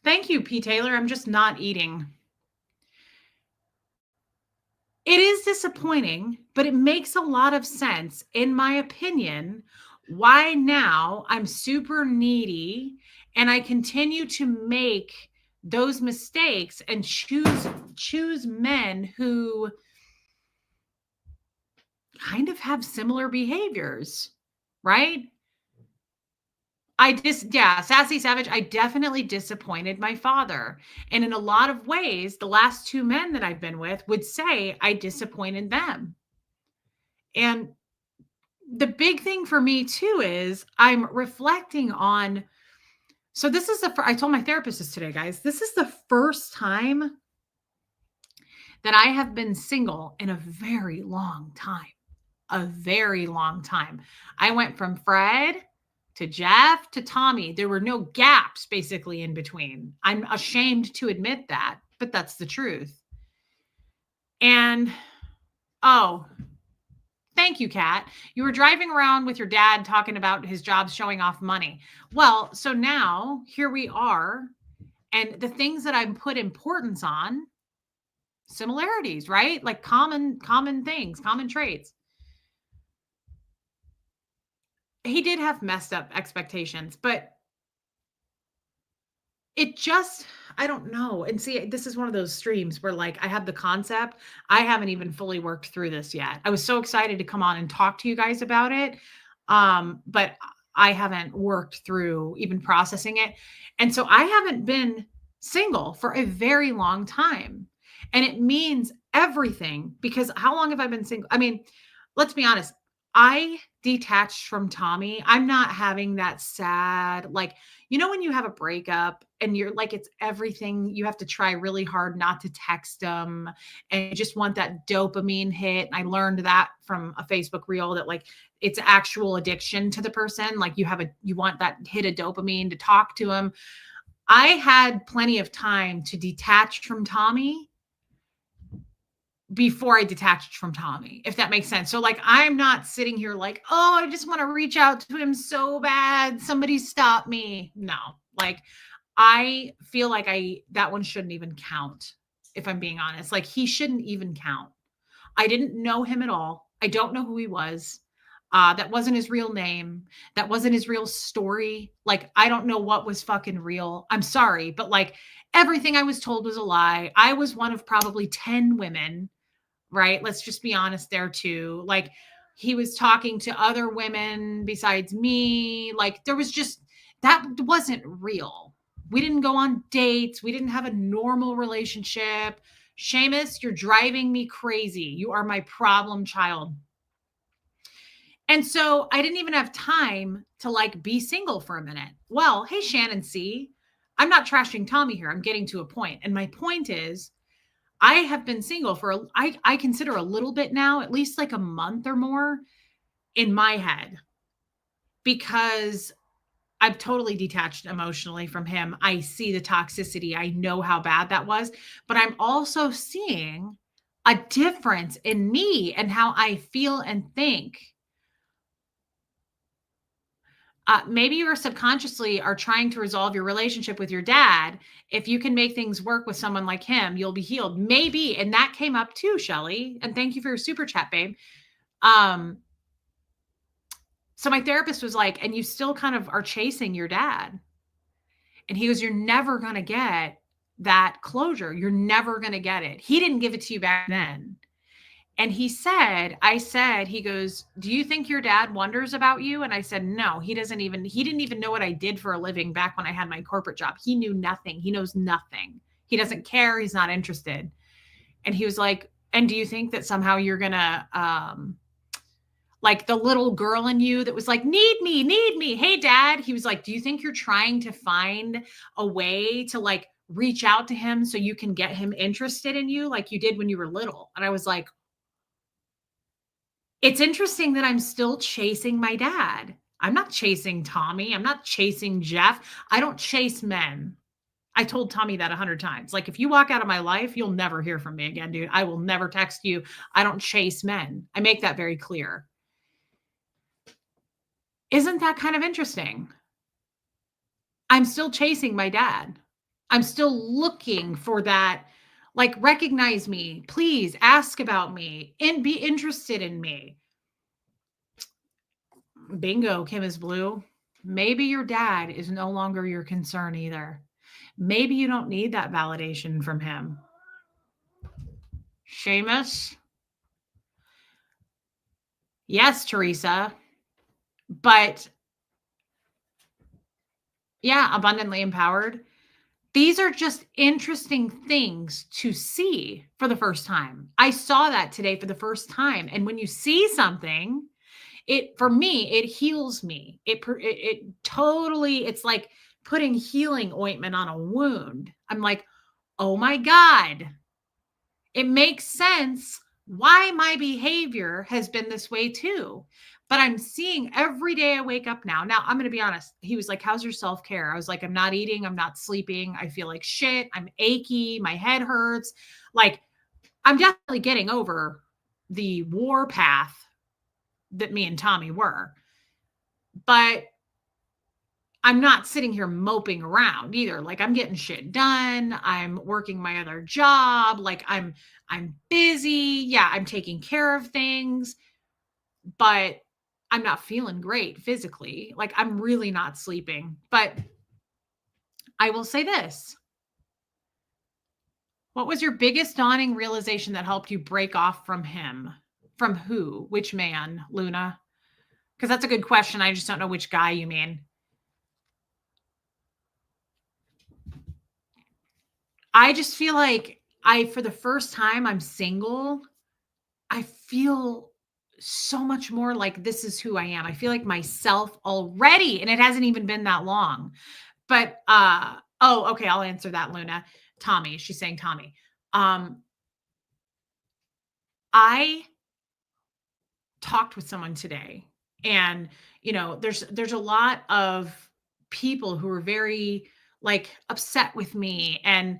Thank you, P. Taylor. I'm just not eating. It is disappointing, but it makes a lot of sense, in my opinion, why now I'm super needy and I continue to make those mistakes and choose men who kind of have similar behaviors, right? Sassy Savage, I definitely disappointed my father. And in a lot of ways, the last two men that I've been with would say I disappointed them. And the big thing for me too is I'm reflecting on. So this is I told my therapist this today, guys. This is the first time that I have been single in a very long time. A very long time. I went from Fred to Jeff to Tommy. There were no gaps basically in between. I'm ashamed to admit that, but that's the truth. And oh, thank you, Kat. You were driving around with your dad talking about his job showing off money. Well, so now here we are. And the things that I've put importance on, similarities, right? Like common things, common traits. He did have messed up expectations, but it just, I don't know. And see, this is one of those streams where like I have the concept. I haven't even fully worked through this yet. I was so excited to come on and talk to you guys about it. But I haven't worked through even processing it. And so I haven't been single for a very long time. And it means everything because how long have I been single? I mean, let's be honest. I detached from Tommy. I'm not having that sad, like, you know, when you have a breakup and you're like, it's everything, you have to try really hard not to text them and you just want that dopamine hit. And I learned that from a Facebook reel that like it's actual addiction to the person. Like you want that hit of dopamine to talk to them. I had plenty of time to detach from Tommy before I detached from Tommy, if that makes sense. So like, I'm not sitting here like, oh, I just want to reach out to him so bad. Somebody stop me. No, like I feel like that one shouldn't even count. If I'm being honest, like he shouldn't even count. I didn't know him at all. I don't know who he was. That wasn't his real name. That wasn't his real story. Like, I don't know what was fucking real. I'm sorry, but like everything I was told was a lie. I was one of probably 10 women, right? Let's just be honest there too. Like he was talking to other women besides me. Like there was just, that wasn't real. We didn't go on dates. We didn't have a normal relationship. Seamus, you're driving me crazy. You are my problem child. And so I didn't even have time to like be single for a minute. Well, hey, Shannon C. I'm not trashing Tommy here. I'm getting to a point. And my point is, I have been single for, I consider a little bit now, at least like a month or more in my head, because I've totally detached emotionally from him. I see the toxicity. I know how bad that was, but I'm also seeing a difference in me and how I feel and think. Maybe you subconsciously are trying to resolve your relationship with your dad. If you can make things work with someone like him, you'll be healed. Maybe. And that came up too, Shelly. And thank you for your super chat, babe. So my therapist was like, and you still kind of are chasing your dad. And he goes, you're never going to get that closure. You're never going to get it. He didn't give it to you back then. And he said, he goes, do you think your dad wonders about you? And I said, no, he didn't even know what I did for a living back when I had my corporate job. He knew nothing. He knows nothing. He doesn't care. He's not interested. And he was like, and do you think that somehow you're going to, like the little girl in you that was like, need me. Hey, dad. He was like, do you think you're trying to find a way to like reach out to him so you can get him interested in you like you did when you were little? And I was like, it's interesting that I'm still chasing my dad. I'm not chasing Tommy. I'm not chasing Jeff. I don't chase men. I told Tommy that 100 times. Like, if you walk out of my life, you'll never hear from me again, dude. I will never text you. I don't chase men. I make that very clear. Isn't that kind of interesting? I'm still chasing my dad. I'm still looking for that. Like, recognize me, please ask about me and be interested in me. Bingo, Kim is blue. Maybe your dad is no longer your concern either. Maybe you don't need that validation from him. Seamus? Yes, Teresa. But yeah, abundantly empowered. These are just interesting things to see for the first time. I saw that today for the first time. And when you see something, for me, it heals me. It totally, it's like putting healing ointment on a wound. I'm like, oh my God, it makes sense why my behavior has been this way too. But I'm seeing every day I wake up now. Now, I'm going to be honest. He was like, how's your self-care? I was like, I'm not eating. I'm not sleeping. I feel like shit. I'm achy. My head hurts. Like, I'm definitely getting over the war path that me and Tommy were. But I'm not sitting here moping around either. Like, I'm getting shit done. I'm working my other job. Like, I'm busy. Yeah, I'm taking care of things, but I'm not feeling great physically. Like, I'm really not sleeping. But I will say this. What was your biggest dawning realization that helped you break off from him? From who? Which man, Luna? Because that's a good question. I just don't know which guy you mean. I just feel like for the first time, I'm single. I feel so much more like this is who I am. I feel like myself already, and it hasn't even been that long. But okay, I'll answer that, Luna. Tommy, she's saying Tommy. I talked with someone today, and there's a lot of people who are very like upset with me, and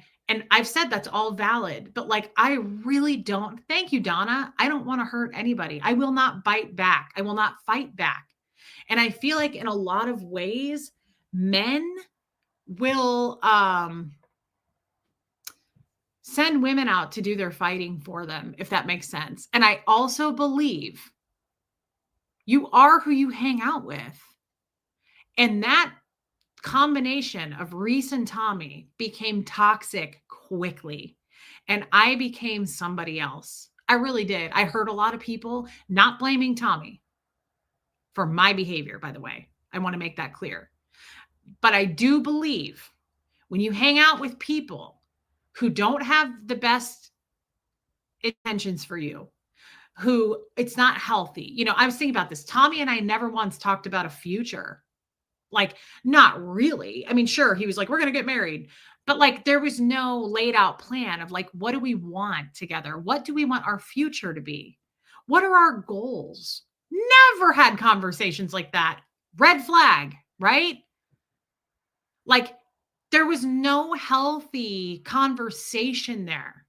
I've said that's all valid, but like, I really don't. Thank you, Donna. I don't want to hurt anybody. I will not bite back. I will not fight back. And I feel like in a lot of ways, men will send women out to do their fighting for them, if that makes sense. And I also believe you are who you hang out with. And that combination of Reese and Tommy became toxic quickly. And I became somebody else. I really did. I heard a lot of people not blaming Tommy for my behavior, by the way. I want to make that clear. But I do believe when you hang out with people who don't have the best intentions for you, who it's not healthy. I was thinking about this. Tommy and I never once talked about a future. Like, not really. I mean, sure, he was like, we're going to get married. But like, there was no laid out plan of like, what do we want together? What do we want our future to be? What are our goals? Never had conversations like that. Red flag, right? Like, there was no healthy conversation there.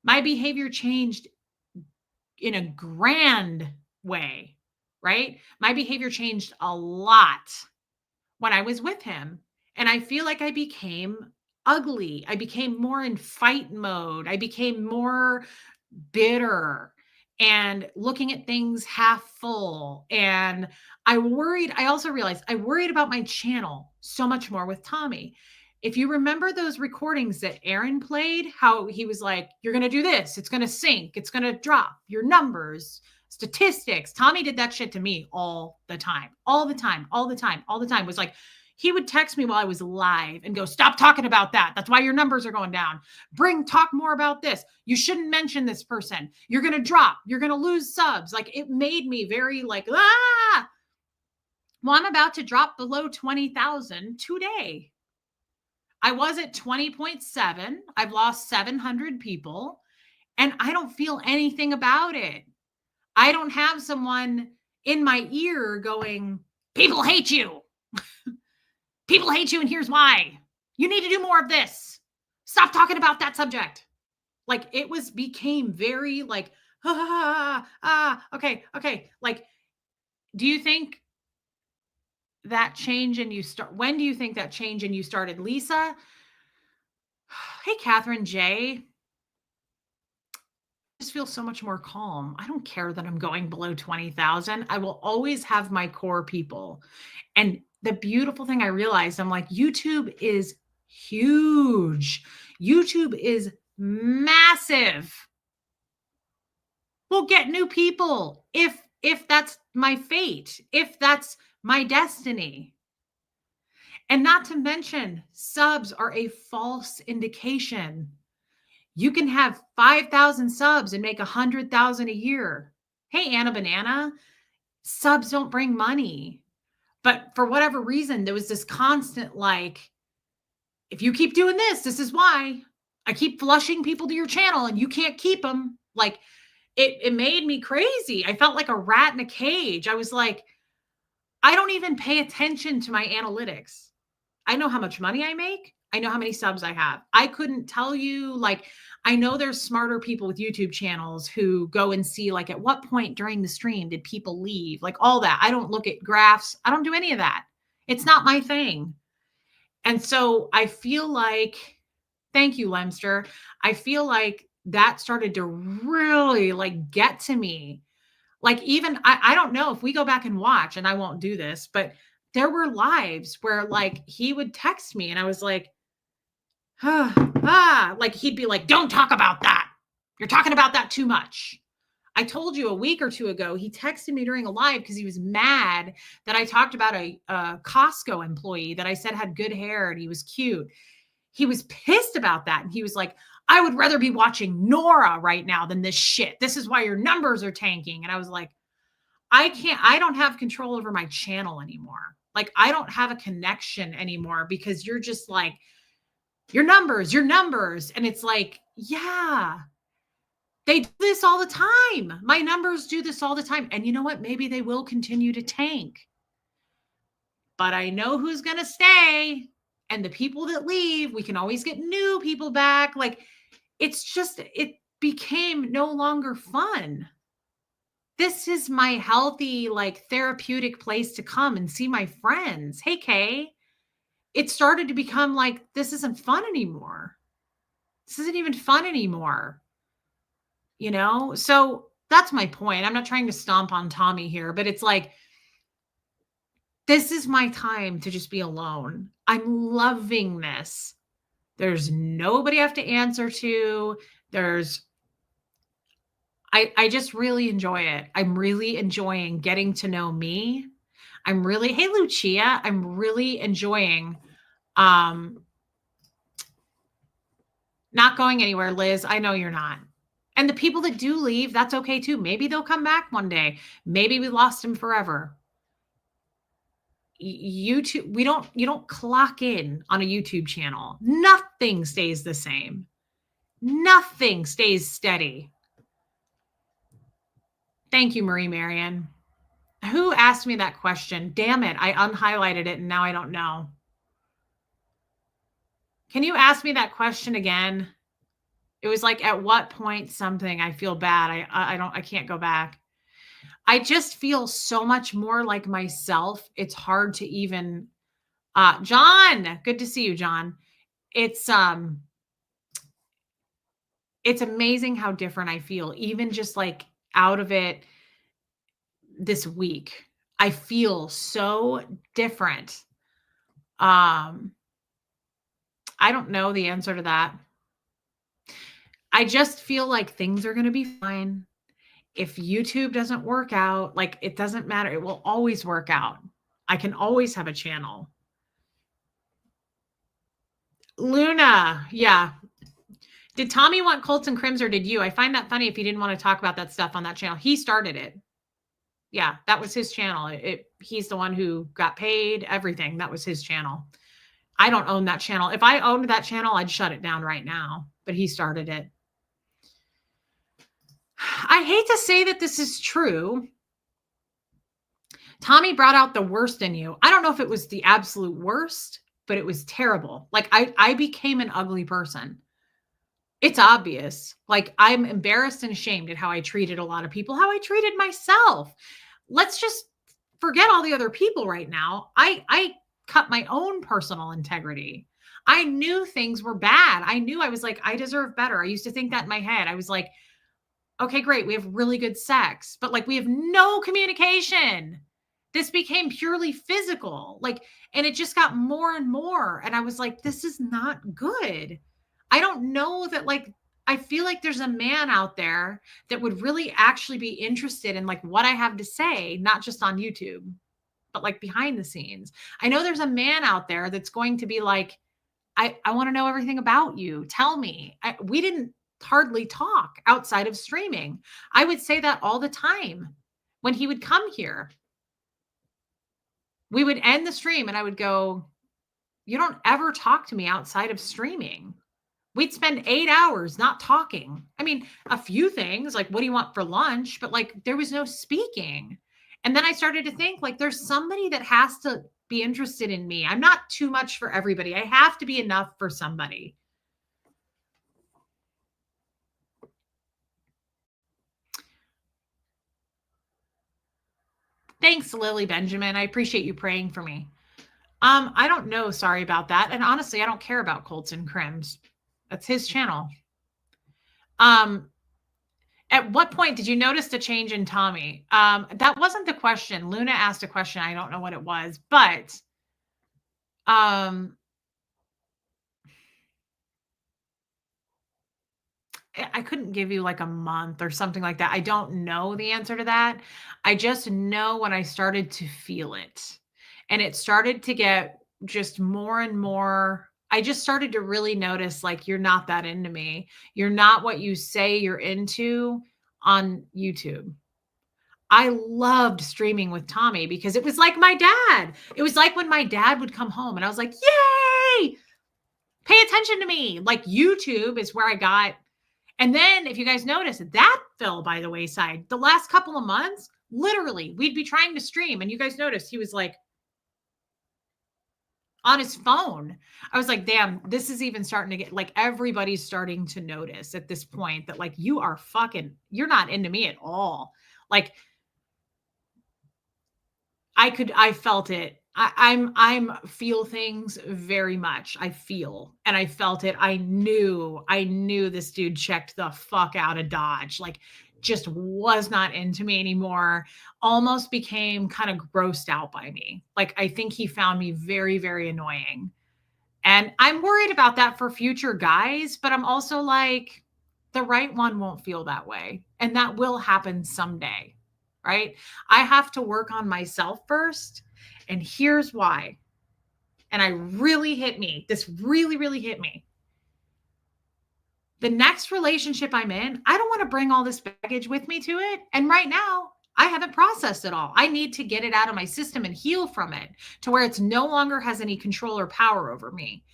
My behavior changed in a grand way, right? My behavior changed a lot when I was with him. And I feel like I became ugly. I became more in fight mode. I became more bitter and looking at things half full. And I also realized I worried about my channel so much more with Tommy. If you remember those recordings that Aaron played, how he was like, you're going to do this. It's going to sink. It's going to drop your numbers, statistics. Tommy did that shit to me all the time. Was like, he would text me while I was live and go, stop talking about that. That's why your numbers are going down. Talk more about this. You shouldn't mention this person. You're going to drop. You're going to lose subs. Like, it made me very like, ah. Well, I'm about to drop below 20,000 today. I was at 20.7. I've lost 700 people and I don't feel anything about it. I don't have someone in my ear going, people hate you. People hate you and here's why. You need to do more of this. Stop talking about that subject. Like it became very like, okay. Like, do you think that change and when do you think that change and you started, Lisa? Hey, Catherine J. Just feel so much more calm. I don't care that I'm going below 20,000. I will always have my core people. And the beautiful thing I realized, I'm like, YouTube is huge. YouTube is massive. We'll get new people if that's my fate, if that's my destiny. And not to mention, subs are a false indication. You can have 5,000 subs and make 100,000 a year. Hey, Anna Banana, subs don't bring money. But for whatever reason, there was this constant like, if you keep doing this, this is why. I keep flushing people to your channel and you can't keep them. Like it made me crazy. I felt like a rat in a cage. I was like, I don't even pay attention to my analytics. I know how much money I make. I know how many subs I have. I couldn't tell you, like, I know there's smarter people with YouTube channels who go and see, like, at what point during the stream did people leave? Like all that. I don't look at graphs. I don't do any of that. It's not my thing. And so I feel like, thank you, Lemster. I feel like that started to really like get to me. Like even, I don't know if we go back and watch, and I won't do this, but there were lives where like he would text me and I was like, like he'd be like, don't talk about that. You're talking about that too much. I told you a week or two ago, he texted me during a live because he was mad that I talked about a Costco employee that I said had good hair and he was cute. He was pissed about that. And he was like, I would rather be watching Nora right now than this shit. This is why your numbers are tanking. And I was like, I don't have control over my channel anymore. Like, I don't have a connection anymore because you're just like, your numbers. And it's like, yeah, they do this all the time. My numbers do this all the time. And you know what? Maybe they will continue to tank. But I know who's going to stay. And the people that leave, we can always get new people back. Like, it's just, it became no longer fun. This is my healthy, like therapeutic place to come and see my friends. Hey, Kay. It started to become like, this isn't fun anymore. This isn't even fun anymore. You know? So that's my point. I'm not trying to stomp on Tommy here, but it's like, this is my time to just be alone. I'm loving this. There's nobody I have to answer to. I just really enjoy it. I'm really enjoying getting to know me. Hey, Lucia, I'm really enjoying not going anywhere, Liz. I know you're not. And the people that do leave, that's okay too. Maybe they'll come back one day. Maybe we lost them forever. YouTube, you don't clock in on a YouTube channel. Nothing stays the same. Nothing stays steady. Thank you, Marie Marion. Who asked me that question? Damn it. I unhighlighted it and now I don't know. Can you ask me that question again? It was like, at what point something, I feel bad. I can't go back. I just feel so much more like myself. It's hard to even, John, good to see you, John. It's amazing how different I feel, even just like out of it this week. I feel so different. I don't know the answer to that. I just feel like things are going to be fine. If YouTube doesn't work out, like, it doesn't matter. It will always work out. I can always have a channel. Luna. Yeah. Did Tommy want Colts and Crims or did you? I find that funny if he didn't want to talk about that stuff on that channel. He started it. Yeah, that was his channel. He's the one who got paid, everything. That was his channel. I don't own that channel. If I owned that channel, I'd shut it down right now. But he started it. I hate to say that this is true. Tommy brought out the worst in you. I don't know if it was the absolute worst, but it was terrible. Like I became an ugly person. It's obvious. Like I'm embarrassed and ashamed at how I treated a lot of people, how I treated myself. Let's just forget all the other people right now. I cut my own personal integrity. I knew things were bad. I knew I was like, I deserve better. I used to think that in my head. I was like, okay, great. We have really good sex, but like we have no communication. This became purely physical. Like, and it just got more and more. And I was like, this is not good. I don't know that, like, I feel like there's a man out there that would really actually be interested in like what I have to say, not just on YouTube, but like behind the scenes. I know there's a man out there that's going to be like, I want to know everything about you. Tell me. We didn't hardly talk outside of streaming. I would say that all the time when he would come here. We would end the stream and I would go, you don't ever talk to me outside of streaming. We'd spend 8 hours not talking. I mean, a few things like, what do you want for lunch? But like, there was no speaking. And then I started to think like, there's somebody that has to be interested in me. I'm not too much for everybody. I have to be enough for somebody. Thanks, Lily Benjamin. I appreciate you praying for me. I don't know. Sorry about that. And honestly, I don't care about Colton Crims. That's his channel. At what point did you notice the change in Tommy? That wasn't the question. Luna asked a question. I don't know what it was, but I couldn't give you like a month or something like that. I don't know the answer to that. I just know when I started to feel it, and it started to get just more and more. I just started to really notice like, you're not that into me. You're not what you say you're into on YouTube. I loved streaming with Tommy because it was like my dad. It was like when my dad would come home and I was like, yay, pay attention to me. Like YouTube is where I got. And then if you guys notice, that fell by the wayside. The last couple of months, literally, we'd be trying to stream. And you guys noticed he was like on his phone. I was like, damn, this is even starting to get like, everybody's starting to notice at this point that like, you're not into me at all. Like I felt it. I'm feel things very much. I feel, and I felt it. I knew this dude checked the fuck out of Dodge. Like just was not into me anymore. Almost became kind of grossed out by me. Like I think he found me very, very annoying. And I'm worried about that for future guys, but I'm also like, the right one won't feel that way. And that will happen someday, right? I have to work on myself first. And here's why. And this really, really hit me. The next relationship I'm in, I don't want to bring all this baggage with me to it. And right now, I haven't processed it all. I need to get it out of my system and heal from it to where it's no longer has any control or power over me.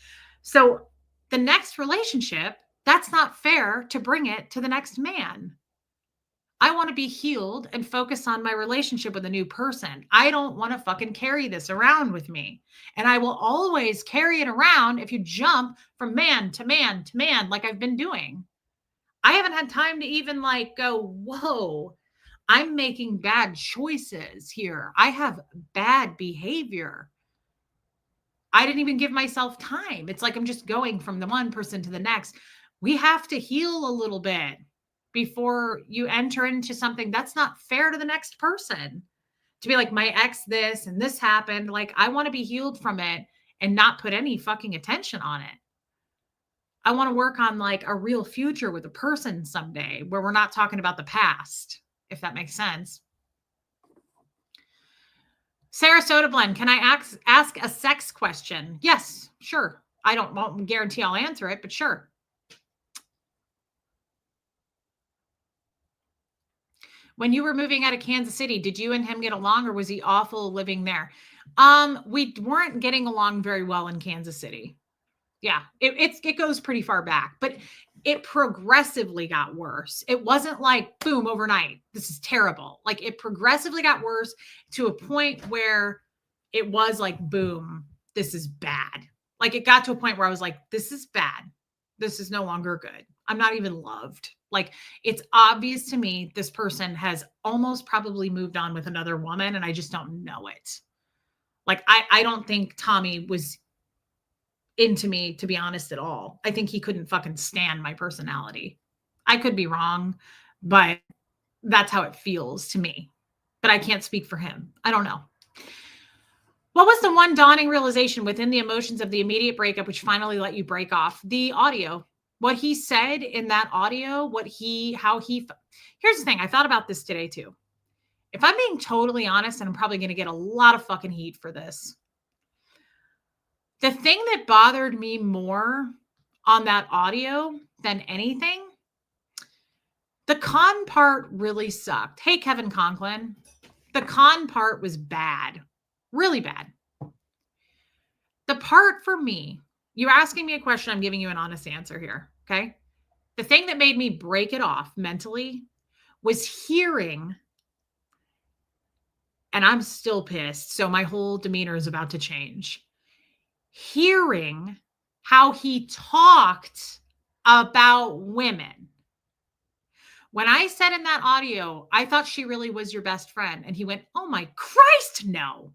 So the next relationship, that's not fair to bring it to the next man. I want to be healed and focus on my relationship with a new person. I don't want to fucking carry this around with me. And I will always carry it around if you jump from man to man to man, like I've been doing. I haven't had time to even like go, whoa, I'm making bad choices here. I have bad behavior. I didn't even give myself time. It's like I'm just going from the one person to the next. We have to heal a little bit before you enter into something that's not fair to the next person. To be like, my ex this and this happened. Like, I want to be healed from it and not put any fucking attention on it. I want to work on like a real future with a person someday where we're not talking about the past, if that makes sense. Sarasota Blend, can I ask a sex question? Yes, sure. I won't guarantee I'll answer it, but sure. When you were moving out of Kansas City, did you and him get along or was he awful living there? We weren't getting along very well in Kansas City. Yeah, it goes pretty far back, but it progressively got worse. It wasn't like, boom, overnight, this is terrible. Like it progressively got worse to a point where it was like, boom, this is bad. Like it got to a point where I was like, this is bad. This is no longer good. I'm not even loved. Like it's obvious to me this person has almost probably moved on with another woman and I just don't know it. Like I don't think Tommy was into me, to be honest, at all. I think he couldn't fucking stand my personality. I could be wrong, but that's how it feels to me. But I can't speak for him. I don't know. What was the one dawning realization within the emotions of the immediate breakup which finally let you break off? The audio. What he said in that audio, here's the thing. I thought about this today too. If I'm being totally honest, and I'm probably going to get a lot of fucking heat for this. The thing that bothered me more on that audio than anything, the con part really sucked. Hey, Kevin Conklin. The con part was bad. Really bad. The part for me, you're asking me a question, I'm giving you an honest answer here, okay? The thing that made me break it off mentally was hearing, and I'm still pissed, so my whole demeanor is about to change. Hearing how he talked about women. When I said in that audio, I thought she really was your best friend. And he went, oh my Christ, no.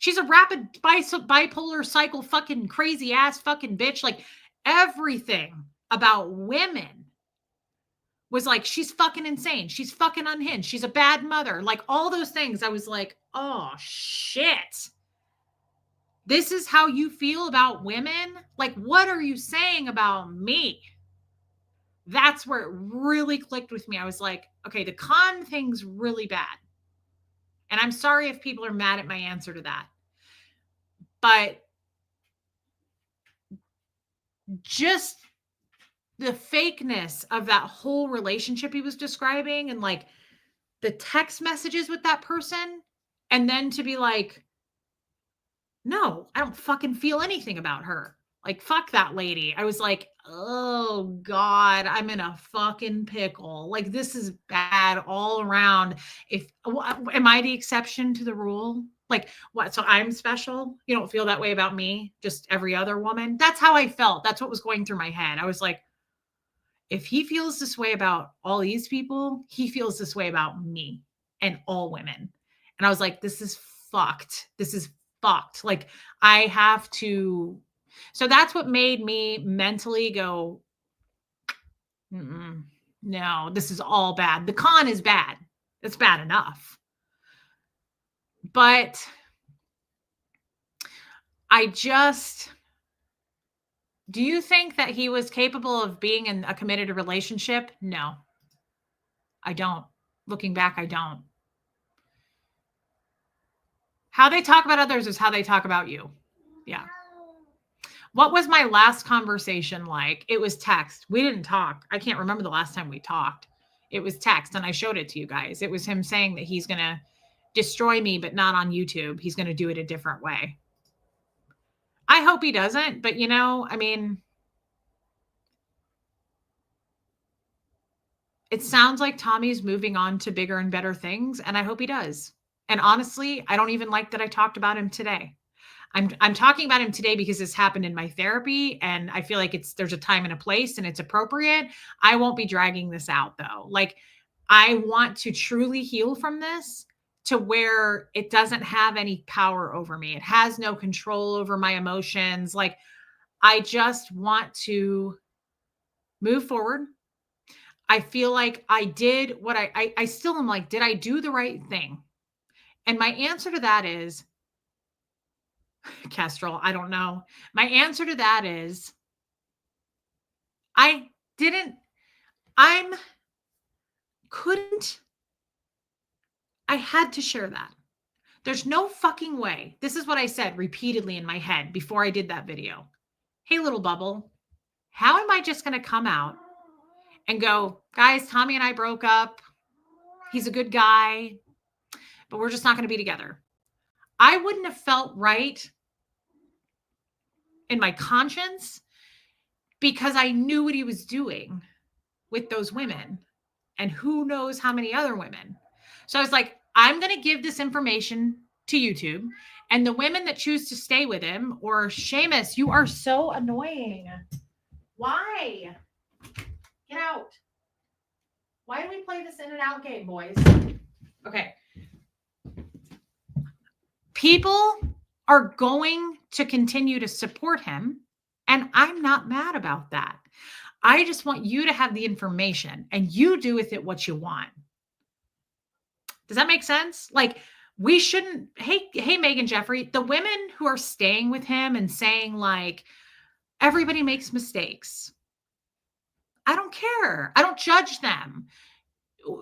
She's a rapid bipolar cycle fucking crazy ass fucking bitch. Like everything about women was like, she's fucking insane. She's fucking unhinged. She's a bad mother. Like all those things. I was like, oh shit. This is how you feel about women? Like, what are you saying about me? That's where it really clicked with me. I was like, okay, the con thing's really bad. And I'm sorry if people are mad at my answer to that. But just the fakeness of that whole relationship he was describing and like the text messages with that person. And then to be like, no, I don't fucking feel anything about her. Like, fuck that lady. I was like, oh God, I'm in a fucking pickle. Like, this is bad all around. Am I the exception to the rule? Like, what? So I'm special? You don't feel that way about me? Just every other woman? That's how I felt. That's what was going through my head. I was like, if he feels this way about all these people, he feels this way about me and all women. And I was like, this is fucked. This is fucked. Like, I have to. So that's what made me mentally go, no, this is all bad. The con is bad. It's bad enough. But do you think that he was capable of being in a committed relationship? No, I don't. Looking back, I don't. How they talk about others is how they talk about you. Yeah. What was my last conversation like? It was text. We didn't talk. I can't remember the last time we talked. It was text, and I showed it to you guys. It was him saying that he's going to destroy me, but not on YouTube. He's going to do it a different way. I hope he doesn't, but I mean, it sounds like Tommy's moving on to bigger and better things, and I hope he does. And honestly, I don't even like that I talked about him today. I'm talking about him today because this happened in my therapy, and I feel like there's a time and a place and it's appropriate. I won't be dragging this out though. Like, I want to truly heal from this to where it doesn't have any power over me. It has no control over my emotions. Like, I just want to move forward. I feel like I did what I still am like, did I do the right thing? And my answer to that is, Kestrel, I don't know. My answer to that is I had to share that. There's no fucking way. This is what I said repeatedly in my head before I did that video. Hey, little bubble, how am I just going to come out and go, guys, Tommy and I broke up. He's a good guy, but we're just not going to be together. I wouldn't have felt right in my conscience because I knew what he was doing with those women and who knows how many other women. So I was like, I'm going to give this information to YouTube. And the women that choose to stay with him, or Seamus, you are so annoying. Why? Get out. Why do we play this in and out game, boys? Okay. People are going to continue to support him, and I'm not mad about that. I just want you to have the information and you do with it what you want. Does that make sense? Like, we shouldn't, hey, Megan Jeffrey, the women who are staying with him and saying, like, everybody makes mistakes. I don't care. I don't judge them.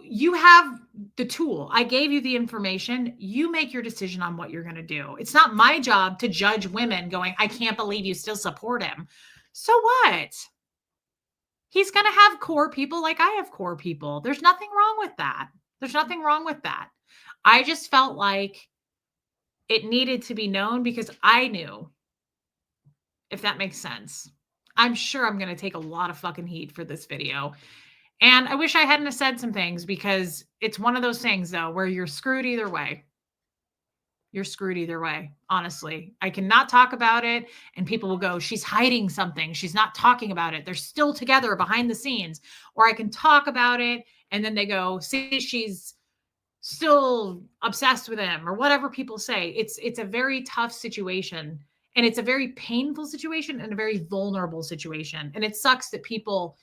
You have the tool. I gave you the information. You make your decision on what you're going to do. It's not my job to judge women going, I can't believe you still support him. So what? He's going to have core people like I have core people. There's nothing wrong with that. There's nothing wrong with that. I just felt like it needed to be known because I knew, if that makes sense. I'm sure I'm going to take a lot of fucking heat for this video. And I wish I hadn't have said some things because it's one of those things, though, where you're screwed either way. You're screwed either way, honestly. I cannot talk about it, and people will go, she's hiding something. She's not talking about it. They're still together behind the scenes. Or I can talk about it, and then they go, see, she's still obsessed with him, or whatever people say. It's a very tough situation, and it's a very painful situation and a very vulnerable situation. And it sucks that people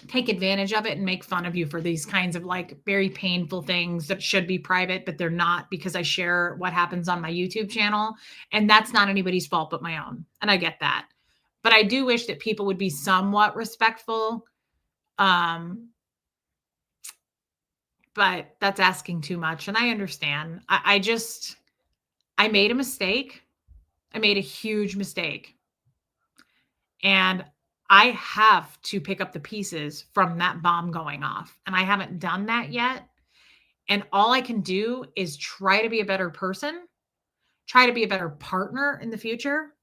take advantage of it and make fun of you for these kinds of like very painful things that should be private, but they're not, because I share what happens on my YouTube channel. And that's not anybody's fault but my own. And I get that. But I do wish that people would be somewhat respectful. But that's asking too much. And I understand. I made a mistake. I made a huge mistake. And I have to pick up the pieces from that bomb going off. And I haven't done that yet. And all I can do is try to be a better person, try to be a better partner in the future,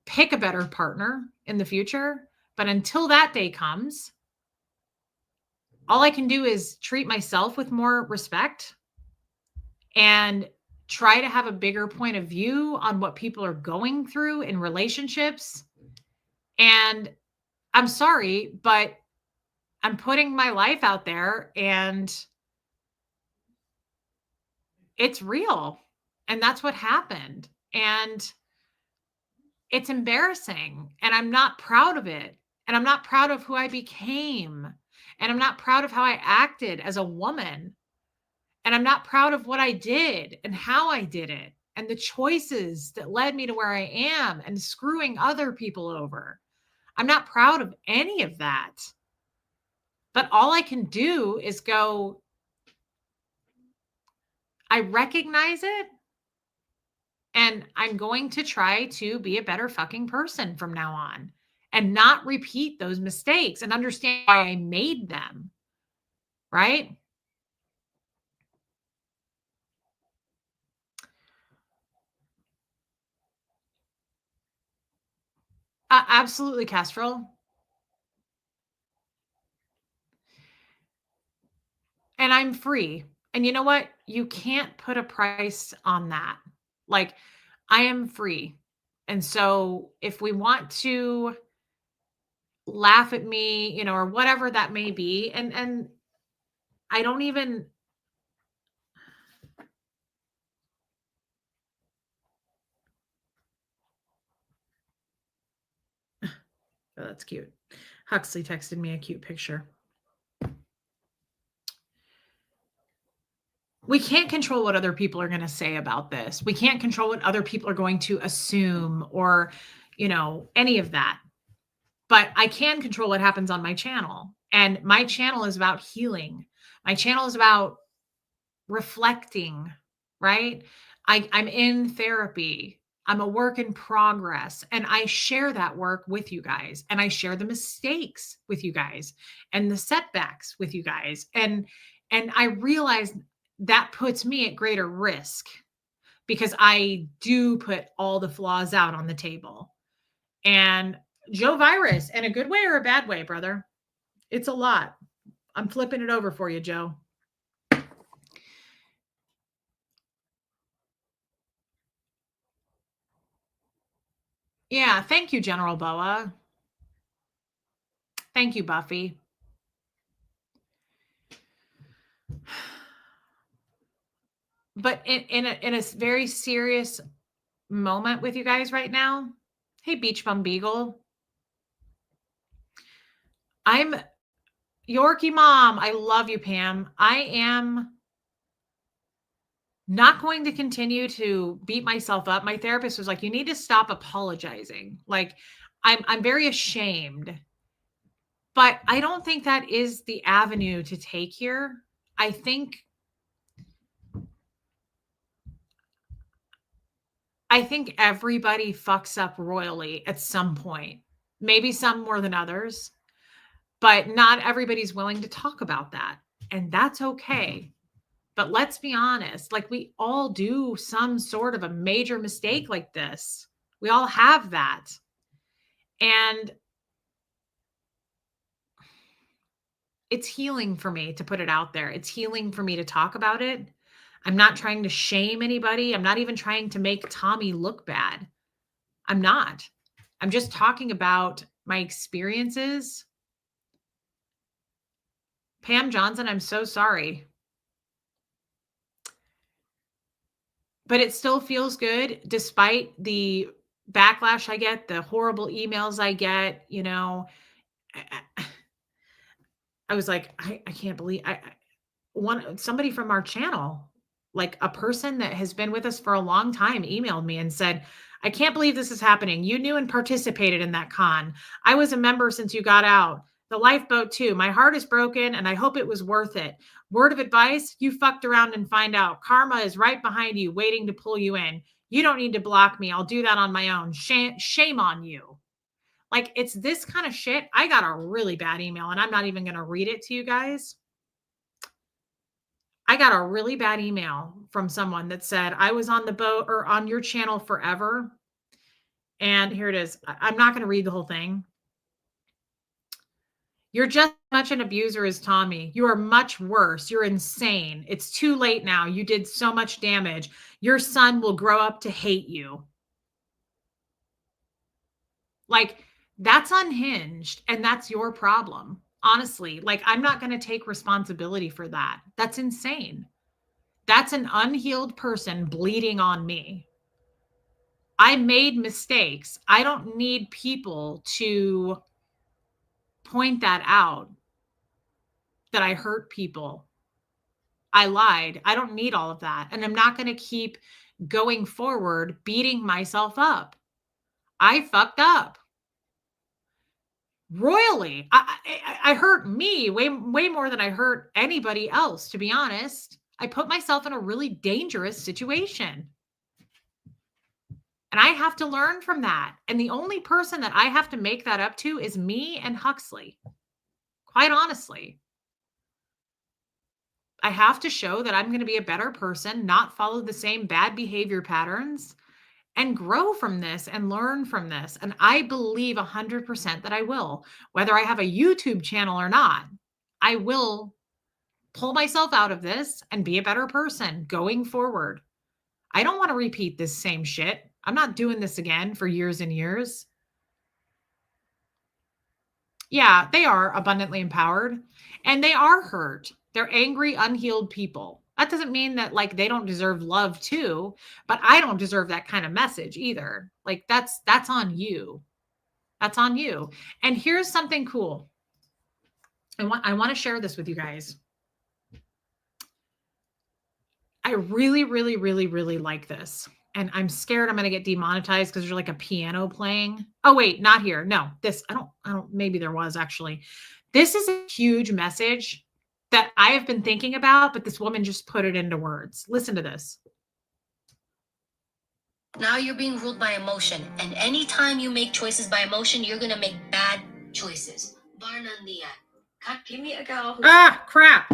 pick a better partner in the future. But until that day comes, all I can do is treat myself with more respect and try to have a bigger point of view on what people are going through in relationships. And I'm sorry, but I'm putting my life out there and it's real. And that's what happened. And it's embarrassing. And I'm not proud of it. And I'm not proud of who I became. And I'm not proud of how I acted as a woman. And I'm not proud of what I did and how I did it and the choices that led me to where I am and screwing other people over. I'm not proud of any of that. But all I can do is go, I recognize it, and I'm going to try to be a better fucking person from now on and not repeat those mistakes and understand why I made them. Right? Absolutely, Kestrel. And I'm free. And you know what? You can't put a price on that. Like, I am free. And so if we want to laugh at me, you know, or whatever that may be, and I don't even, oh, that's cute. Huxley texted me a cute picture. We can't control what other people are going to say about this. We can't control what other people are going to assume or, you know, any of that. But I can control what happens on my channel. And my channel is about healing. My channel is about reflecting, right? I'm in therapy. I'm a work in progress. And I share that work with you guys. And I share the mistakes with you guys and the setbacks with you guys. And I realize that puts me at greater risk because I do put all the flaws out on the table. And Joe Virus, in a good way or a bad way, brother? It's a lot. I'm flipping it over for you, Joe. Yeah, thank you, General Boa. Thank you, Buffy. But in a very serious moment with you guys right now. Hey, Beach Bum Beagle. I'm Yorkie Mom. I love you, Pam. I am not going to continue to beat myself up. My therapist was like, you need to stop apologizing. Like, I'm very ashamed. But I don't think that is the avenue to take here. I think everybody fucks up royally at some point. Maybe some more than others, but not everybody's willing to talk about that. And that's okay. But let's be honest, like we all do some sort of a major mistake like this. We all have that. And it's healing for me to put it out there. It's healing for me to talk about it. I'm not trying to shame anybody. I'm not even trying to make Tommy look bad. I'm not. I'm just talking about my experiences. Pam Johnson, I'm so sorry. But it still feels good despite the backlash I get, the horrible emails I get, you know. I was like, I can't believe somebody from our channel, like a person that has been with us for a long time, emailed me and said, I can't believe this is happening. You knew and participated in that con. I was a member since you got out. The lifeboat too. My heart is broken and I hope it was worth it. Word of advice, you fucked around and find out. Karma is right behind you, waiting to pull you in. You don't need to block me. I'll do that on my own. Shame on you. Like, it's this kind of shit. I got a really bad email and I'm not even going to read it to you guys. I got a really bad email from someone that said, I was on the boat or on your channel forever. And here it is. I'm not going to read the whole thing. You're just as much an abuser as Tommy. You are much worse. You're insane. It's too late now. You did so much damage. Your son will grow up to hate you. Like, that's unhinged and that's your problem. Honestly, like, I'm not going to take responsibility for that. That's insane. That's an unhealed person bleeding on me. I made mistakes. I don't need people to point that out, that I hurt people. I lied. I don't need all of that. And I'm not going to keep going forward beating myself up. I fucked up royally. I hurt me way more than I hurt anybody else, to be honest. I put myself in a really dangerous situation. And I have to learn from that. And the only person that I have to make that up to is me and Huxley. Quite honestly. I have to show that I'm going to be a better person, not follow the same bad behavior patterns, and grow from this and learn from this. And I believe 100% that I will. Whether I have a YouTube channel or not, I will pull myself out of this and be a better person going forward. I don't want to repeat this same shit. I'm not doing this again for years and years. Yeah, they are abundantly empowered and they are hurt. They're angry, unhealed people. That doesn't mean that like they don't deserve love too, but I don't deserve that kind of message either. Like that's on you. That's on you. And here's something cool. I want to share this with you guys. I really, really, really, really like this. And I'm scared I'm going to get demonetized because there's like a piano playing. Oh, wait, not here. No, this, I don't, maybe there was actually. This is a huge message that I have been thinking about, but this woman just put it into words. Listen to this. Now you're being ruled by emotion. And anytime you make choices by emotion, you're going to make bad choices. Give me a girl. Ah, crap.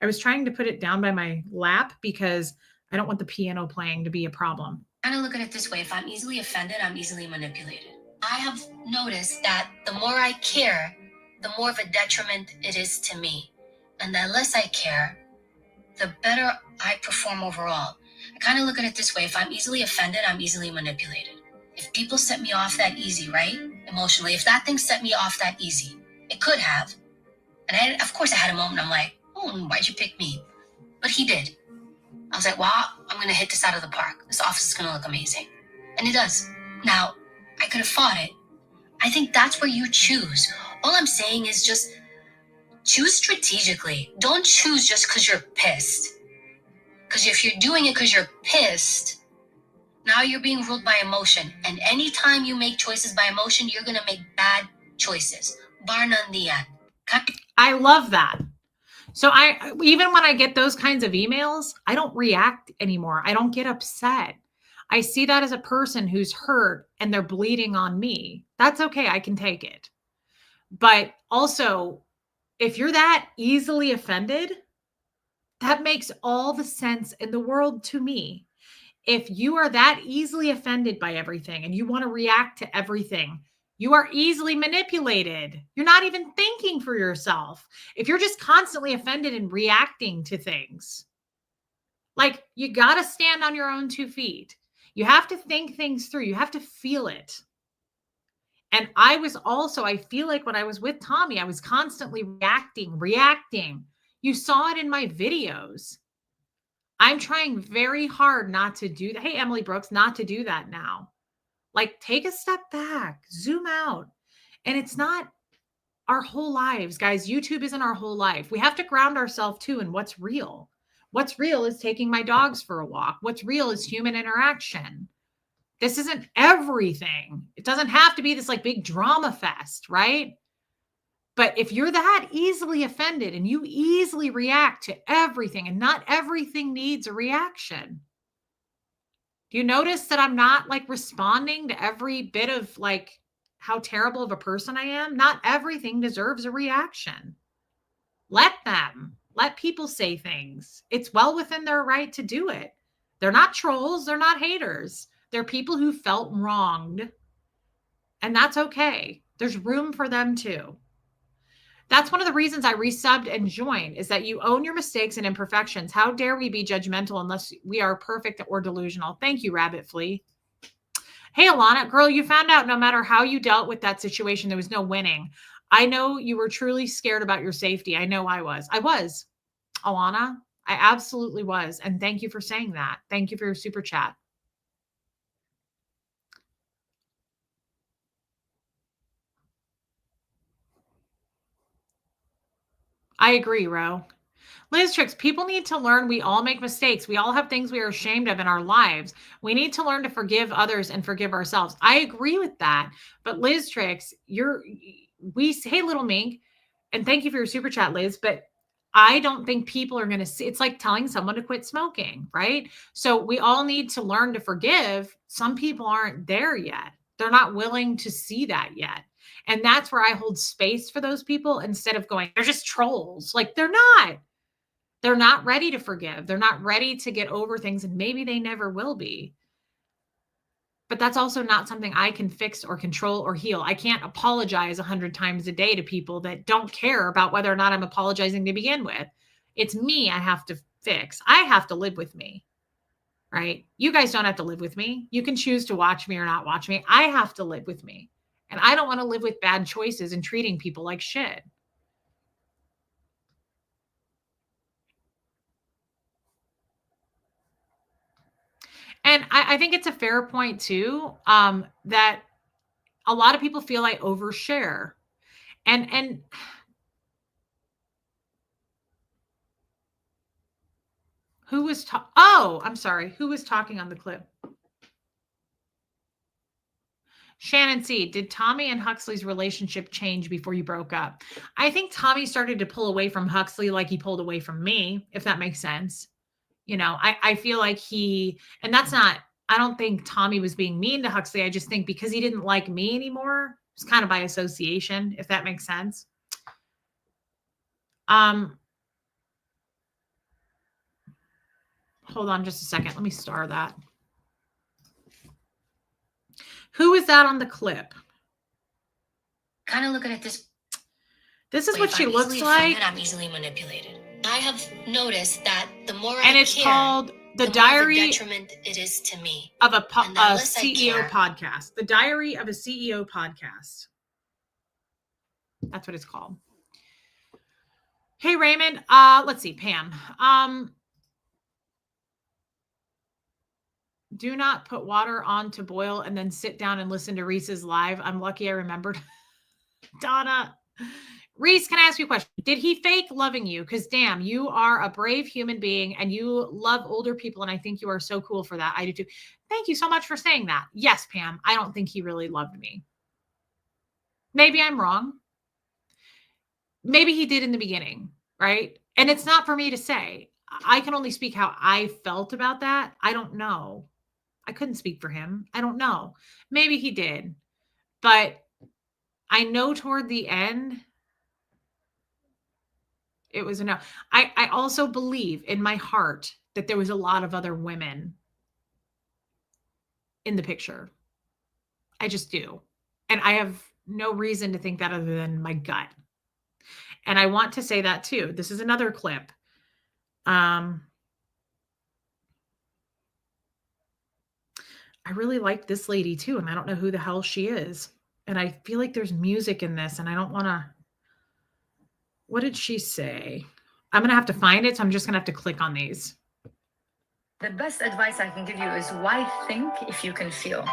I was trying to put it down by my lap because I don't want the piano playing to be a problem. Kind of look at it this way. If I'm easily offended, I'm easily manipulated. I have noticed that the more I care, the more of a detriment it is to me. And the less I care, the better I perform overall. I kind of look at it this way. If I'm easily offended, I'm easily manipulated. if people set me off that easy, right? Emotionally, if that thing set me off that easy, it could have. And of course I had a moment, I'm like, oh, why'd you pick me? But he did. I was like, wow, I'm going to hit this out of the park. This office is going to look amazing. And it does. Now, I could have fought it. I think that's where you choose. All I'm saying is just choose strategically. Don't choose just because you're pissed. Because if you're doing it because you're pissed, now you're being ruled by emotion. And anytime you make choices by emotion, you're going to make bad choices. Bar none the end. I love that. So even when I get those kinds of emails, I don't react anymore. I don't get upset. I see that as a person who's hurt and they're bleeding on me. That's okay. I can take it. But also, if you're that easily offended, that makes all the sense in the world to me. If you are that easily offended by everything and you want to react to everything, you are easily manipulated. You're not even thinking for yourself. If you're just constantly offended and reacting to things, like, you got to stand on your own 2 feet. You have to think things through. You have to feel it. And I feel like when I was with Tommy, I was constantly reacting. You saw it in my videos. I'm trying very hard not to do that. Hey, Emily Brooks, not to do that now. Like, take a step back, zoom out. And it's not our whole lives, guys. YouTube isn't our whole life. We have to ground ourselves too in what's real. What's real is taking my dogs for a walk. What's real is human interaction. This isn't everything. It doesn't have to be this like big drama fest, right? But if you're that easily offended and you easily react to everything, and not everything needs a reaction. Do you notice that I'm not like responding to every bit of like how terrible of a person I am? Not everything deserves a reaction. Let people say things. It's well within their right to do it. They're not trolls. They're not haters. They're people who felt wronged. And that's okay. There's room for them too. That's one of the reasons I resubbed and joined, is that you own your mistakes and imperfections. How dare we be judgmental unless we are perfect or delusional? Thank you, Rabbit Flea. Hey, Alana, girl, you found out no matter how you dealt with that situation, there was no winning. I know you were truly scared about your safety. I know I was. Alana, I absolutely was. And thank you for saying that. Thank you for your super chat. I agree, Ro. Liz Tricks, people need to learn we all make mistakes. We all have things we are ashamed of in our lives. We need to learn to forgive others and forgive ourselves. I agree with that. But Liz Tricks, hey, Little Mink, and thank you for your super chat, Liz, but I don't think people are going to see. It's like telling someone to quit smoking, right? So we all need to learn to forgive. Some people aren't there yet. They're not willing to see that yet. And that's where I hold space for those people instead of going, they're just trolls. Like, they're not. They're not ready to forgive. They're not ready to get over things, and maybe they never will be. But that's also not something I can fix or control or heal. I can't apologize 100 times a day to people that don't care about whether or not I'm apologizing to begin with. It's me I have to fix. I have to live with me, right? You guys don't have to live with me. You can choose to watch me or not watch me. I have to live with me. And I don't want to live with bad choices and treating people like shit. And I think it's a fair point too, that a lot of people feel I overshare. And who was I'm sorry. Who was talking on the clip? Shannon C, did Tommy and Huxley's relationship change before you broke up? I think Tommy started to pull away from Huxley like he pulled away from me, if that makes sense. You know, I feel like and that's not, I don't think Tommy was being mean to Huxley. I just think because he didn't like me anymore, it's kind of by association, if that makes sense. Hold on just a second. Let me star that. Who is that on the clip? Kind of looking at this. This is what she looks like. I'm easily manipulated. I have noticed that the more and it's called The more diary of a detriment it is to me. of a And the less I CEO care. podcast. The diary of a CEO podcast. That's what it's called. Hey, Raymond. Let's see, Pam. Do not put water on to boil and then sit down and listen to Reese's live. I'm lucky I remembered. Donna. Reese, can I ask you a question? Did he fake loving you? Because damn, you are a brave human being and you love older people. And I think you are so cool for that. I do too. Thank you so much for saying that. Yes, Pam. I don't think he really loved me. Maybe I'm wrong. Maybe he did in the beginning, right? And it's not for me to say. I can only speak how I felt about that. I don't know. I couldn't speak for him. I don't know. Maybe he did. But I know toward the end, it was a no. I also believe in my heart that there was a lot of other women in the picture. I just do. And I have no reason to think that other than my gut. And I want to say that too. This is another clip. I really like this lady too, and I don't know who the hell she is. And I feel like there's music in this, and I don't want to. What did she say? I'm going to have to find it, so I'm just going to have to click on these. The best advice I can give you is why think if you can feel.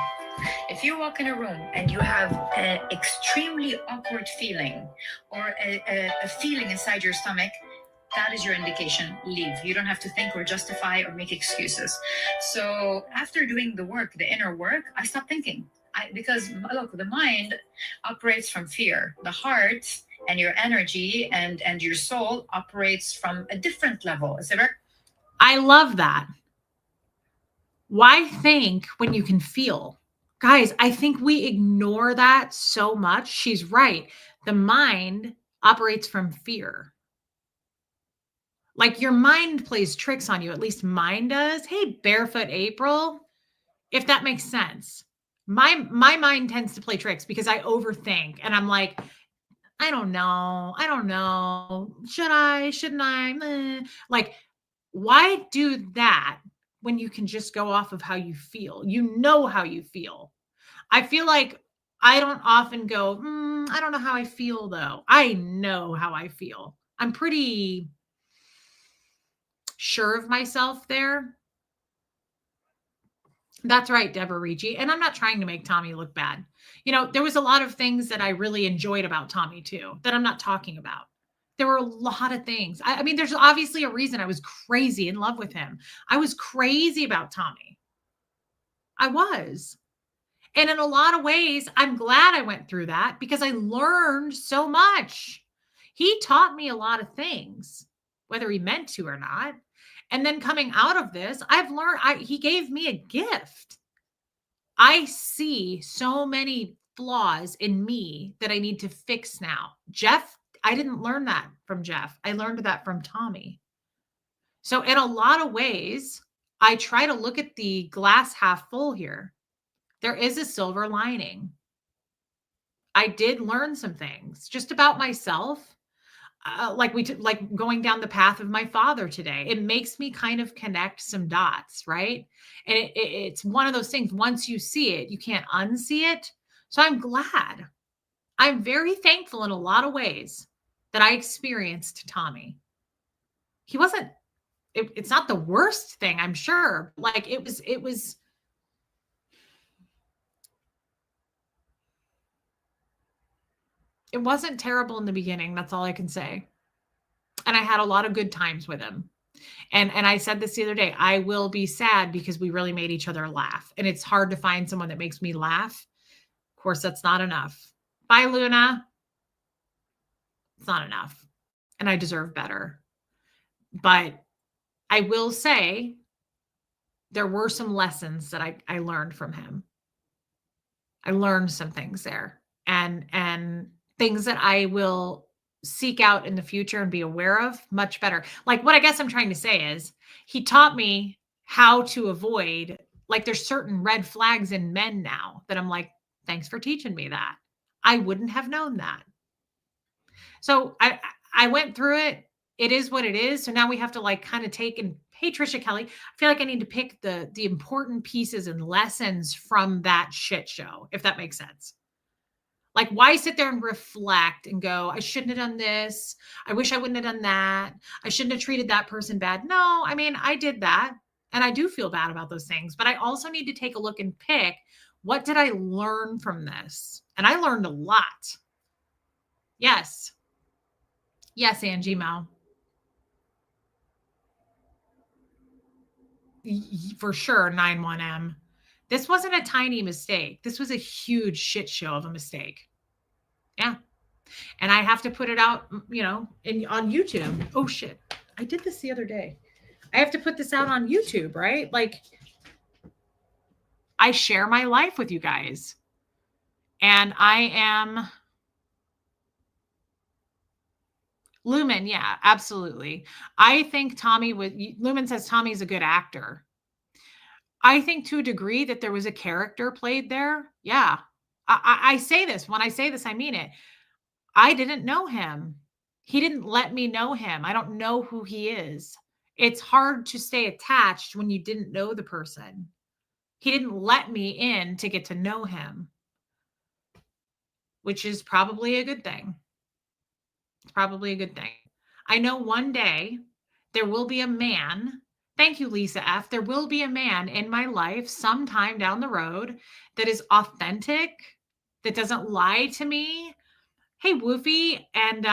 If you walk in a room and you have an extremely awkward feeling or a feeling inside your stomach, that is your indication. Leave. You don't have to think or justify or make excuses. So after doing the work, the inner work, I stopped thinking. Because look, the mind operates from fear. The heart and your energy and your soul operates from a different level. Is it right? I love that. Why think when you can feel? Guys, I think we ignore that so much. She's right. The mind operates from fear. Like your mind plays tricks on you. At least mine does. Hey, Barefoot April, if that makes sense. My mind tends to play tricks because I overthink and I'm like, I don't know. Should I? Shouldn't I? Like, why do that when you can just go off of how you feel? You know how you feel. I feel like I don't often go, I don't know how I feel though. I know how I feel. I'm pretty sure of myself there. That's right, Deborah Ricci. And I'm not trying to make Tommy look bad. You know, there was a lot of things that I really enjoyed about Tommy too, that I'm not talking about. There were a lot of things. I mean, there's obviously a reason I was crazy in love with him. I was crazy about Tommy. I was. And in a lot of ways, I'm glad I went through that because I learned so much. He taught me a lot of things, whether he meant to or not. And then coming out of this, I've learned, he gave me a gift. I see so many flaws in me that I need to fix now. Jeff, I didn't learn that from Jeff. I learned that from Tommy. So in a lot of ways, I try to look at the glass half full here. There is a silver lining. I did learn some things just about myself. Like going down the path of my father today. It makes me kind of connect some dots, right? And it's one of those things, once you see it, you can't unsee it. So I'm glad. I'm very thankful in a lot of ways that I experienced Tommy. He wasn't, it's not the worst thing, I'm sure. Like it wasn't terrible in the beginning. That's all I can say. And I had a lot of good times with him. And I said this the other day, I will be sad because we really made each other laugh. And it's hard to find someone that makes me laugh. Of course, that's not enough. Bye, Luna. It's not enough. And I deserve better. But I will say there were some lessons that I learned from him. I learned some things there and things that I will seek out in the future and be aware of much better. Like what I guess I'm trying to say is he taught me how to avoid, like there's certain red flags in men now that I'm like, thanks for teaching me that. I wouldn't have known that. So I went through it. it is what it is. So now we have to like kind of take and hey, Trisha Kelly, I feel like I need to pick the important pieces and lessons from that shit show, if that makes sense. Like, why sit there and reflect and go, I shouldn't have done this. I wish I wouldn't have done that. I shouldn't have treated that person bad. No, I mean, I did that. And I do feel bad about those things. But I also need to take a look and pick, what did I learn from this? And I learned a lot. Yes. Yes, Angie Mo. For sure, 91M. This wasn't a tiny mistake. This was a huge shit show of a mistake. Yeah. And I have to put it out, you know, on YouTube. Oh shit. I did this the other day. I have to put this out on YouTube, right? Like, I share my life with you guys. And I am Lumen. Yeah, absolutely. I think Lumen says Tommy's a good actor. I think to a degree that there was a character played there. Yeah. I say this. When I say this, I mean it. I didn't know him. He didn't let me know him. I don't know who he is. It's hard to stay attached when you didn't know the person. He didn't let me in to get to know him, which is probably a good thing. It's probably a good thing. I know one day there will be a man. Thank you, Lisa F. There will be a man in my life sometime down the road that is authentic, that doesn't lie to me. Hey, Woofy. And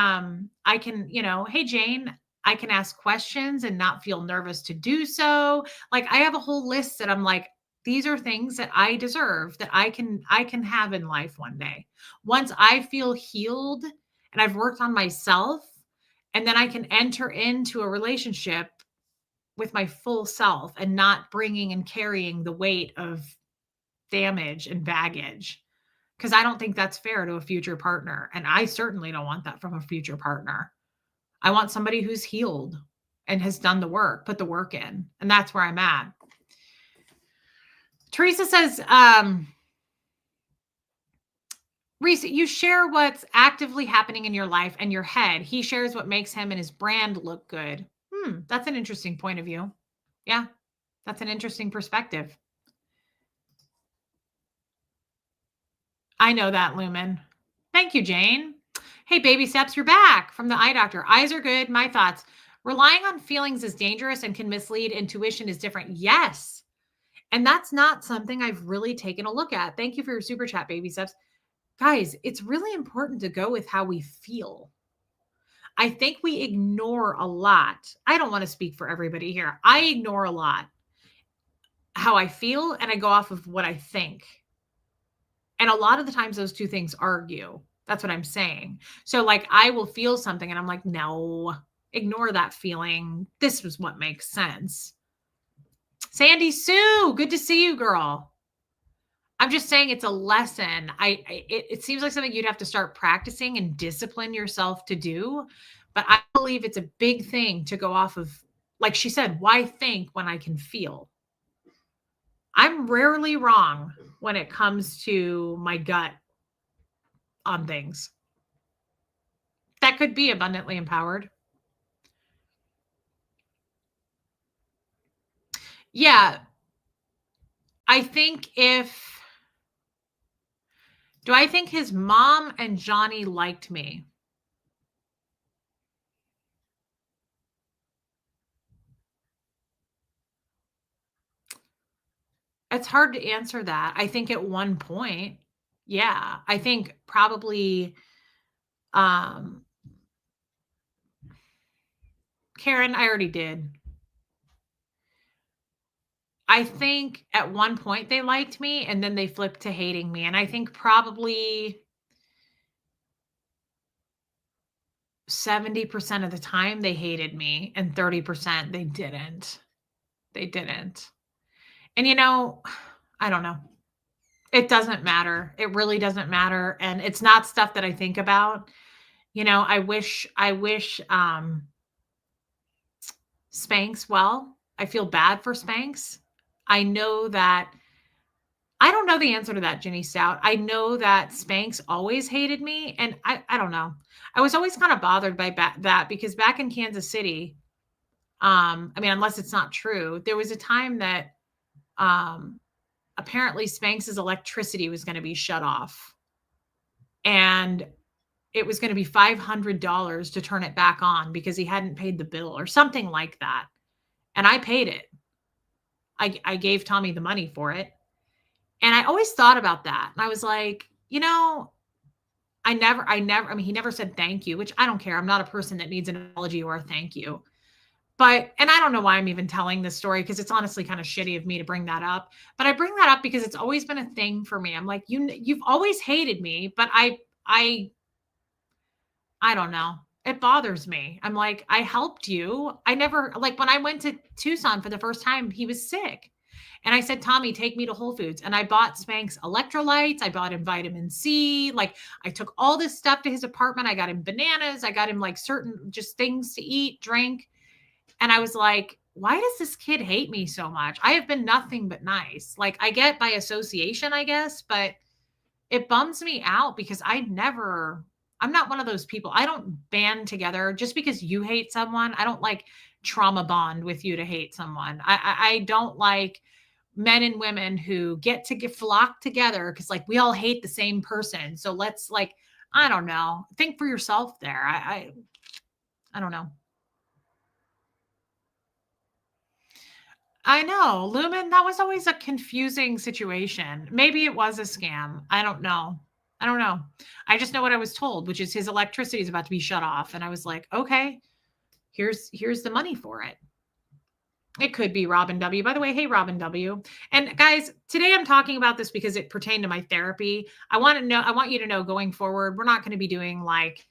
I can, you know, hey, Jane, I can ask questions and not feel nervous to do so. Like, I have a whole list that I'm like, these are things that I deserve, that I can have in life one day. Once I feel healed and I've worked on myself, and then I can enter into a relationship with my full self and not bringing and carrying the weight of damage and baggage. Because I don't think that's fair to a future partner. And I certainly don't want that from a future partner. I want somebody who's healed and has done the work, put the work in. And that's where I'm at. Teresa says, Reese, you share what's actively happening in your life and your head. He shares what makes him and his brand look good. That's an interesting point of view. Yeah, that's an interesting perspective. I know that, Lumen. Thank you, Jane. Hey, baby steps, you're back from the eye doctor. Eyes are good. My thoughts. Relying on feelings is dangerous and can mislead. Intuition is different. Yes. And that's not something I've really taken a look at. Thank you for your super chat, baby steps. Guys, it's really important to go with how we feel. I think we ignore a lot. I don't want to speak for everybody here. I ignore a lot how I feel, and I go off of what I think. And a lot of the times those two things argue. That's what I'm saying. So like, I will feel something and I'm like, no, ignore that feeling. This was what makes sense. Sandy Sue, good to see you, girl. I'm just saying it's a lesson. It seems like something you'd have to start practicing and discipline yourself to do. But I believe it's a big thing to go off of, like she said, why think when I can feel? I'm rarely wrong when it comes to my gut on things. That could be abundantly empowered. Yeah. I think do I think his mom and Johnny liked me? It's hard to answer that. I think at one point, yeah, I think probably, Karen, I already did. I think at one point they liked me and then they flipped to hating me. And I think probably 70% of the time they hated me and 30% they didn't. They didn't. And, you know, I don't know. It doesn't matter. It really doesn't matter. And it's not stuff that I think about. You know, I wish Spanx well. I feel bad for Spanx. I know that I don't know the answer to that, Jenny Stout. I know that Spanx always hated me, and I don't know. I was always kind of bothered by that because back in Kansas City, I mean, unless it's not true, there was a time that apparently Spanx's electricity was going to be shut off, and it was going to be $500 to turn it back on because he hadn't paid the bill or something like that. And I paid it. I gave Tommy the money for it. And I always thought about that. And I was like, you know, I mean, he never said thank you, which I don't care. I'm not a person that needs an apology or a thank you. But, and I don't know why I'm even telling this story because it's honestly kind of shitty of me to bring that up. But I bring that up because it's always been a thing for me. I'm like, you've always hated me, but I don't know. It bothers me. I'm like, I helped you. I never, like when I went to Tucson for the first time, he was sick. And I said, Tommy, take me to Whole Foods. And I bought Spanx electrolytes. I bought him vitamin C. Like I took all this stuff to his apartment. I got him bananas. I got him like certain just things to eat, drink. And I was like, why does this kid hate me so much? I have been nothing but nice. Like I get by association, I guess, but it bums me out because I'm not one of those people. I don't band together just because you hate someone. I don't like trauma bond with you to hate someone. I don't like men and women who get flock together because like we all hate the same person. So let's like, I don't know, think for yourself there. I don't know. I know, Lumen, that was always a confusing situation. Maybe it was a scam. I don't know. I just know what I was told, which is his electricity is about to be shut off. And I was like, okay, here's the money for it. It could be Robin W. By the way, hey, Robin W. And guys, today I'm talking about this because it pertained to my therapy. I want you to know going forward, we're not going to be doing like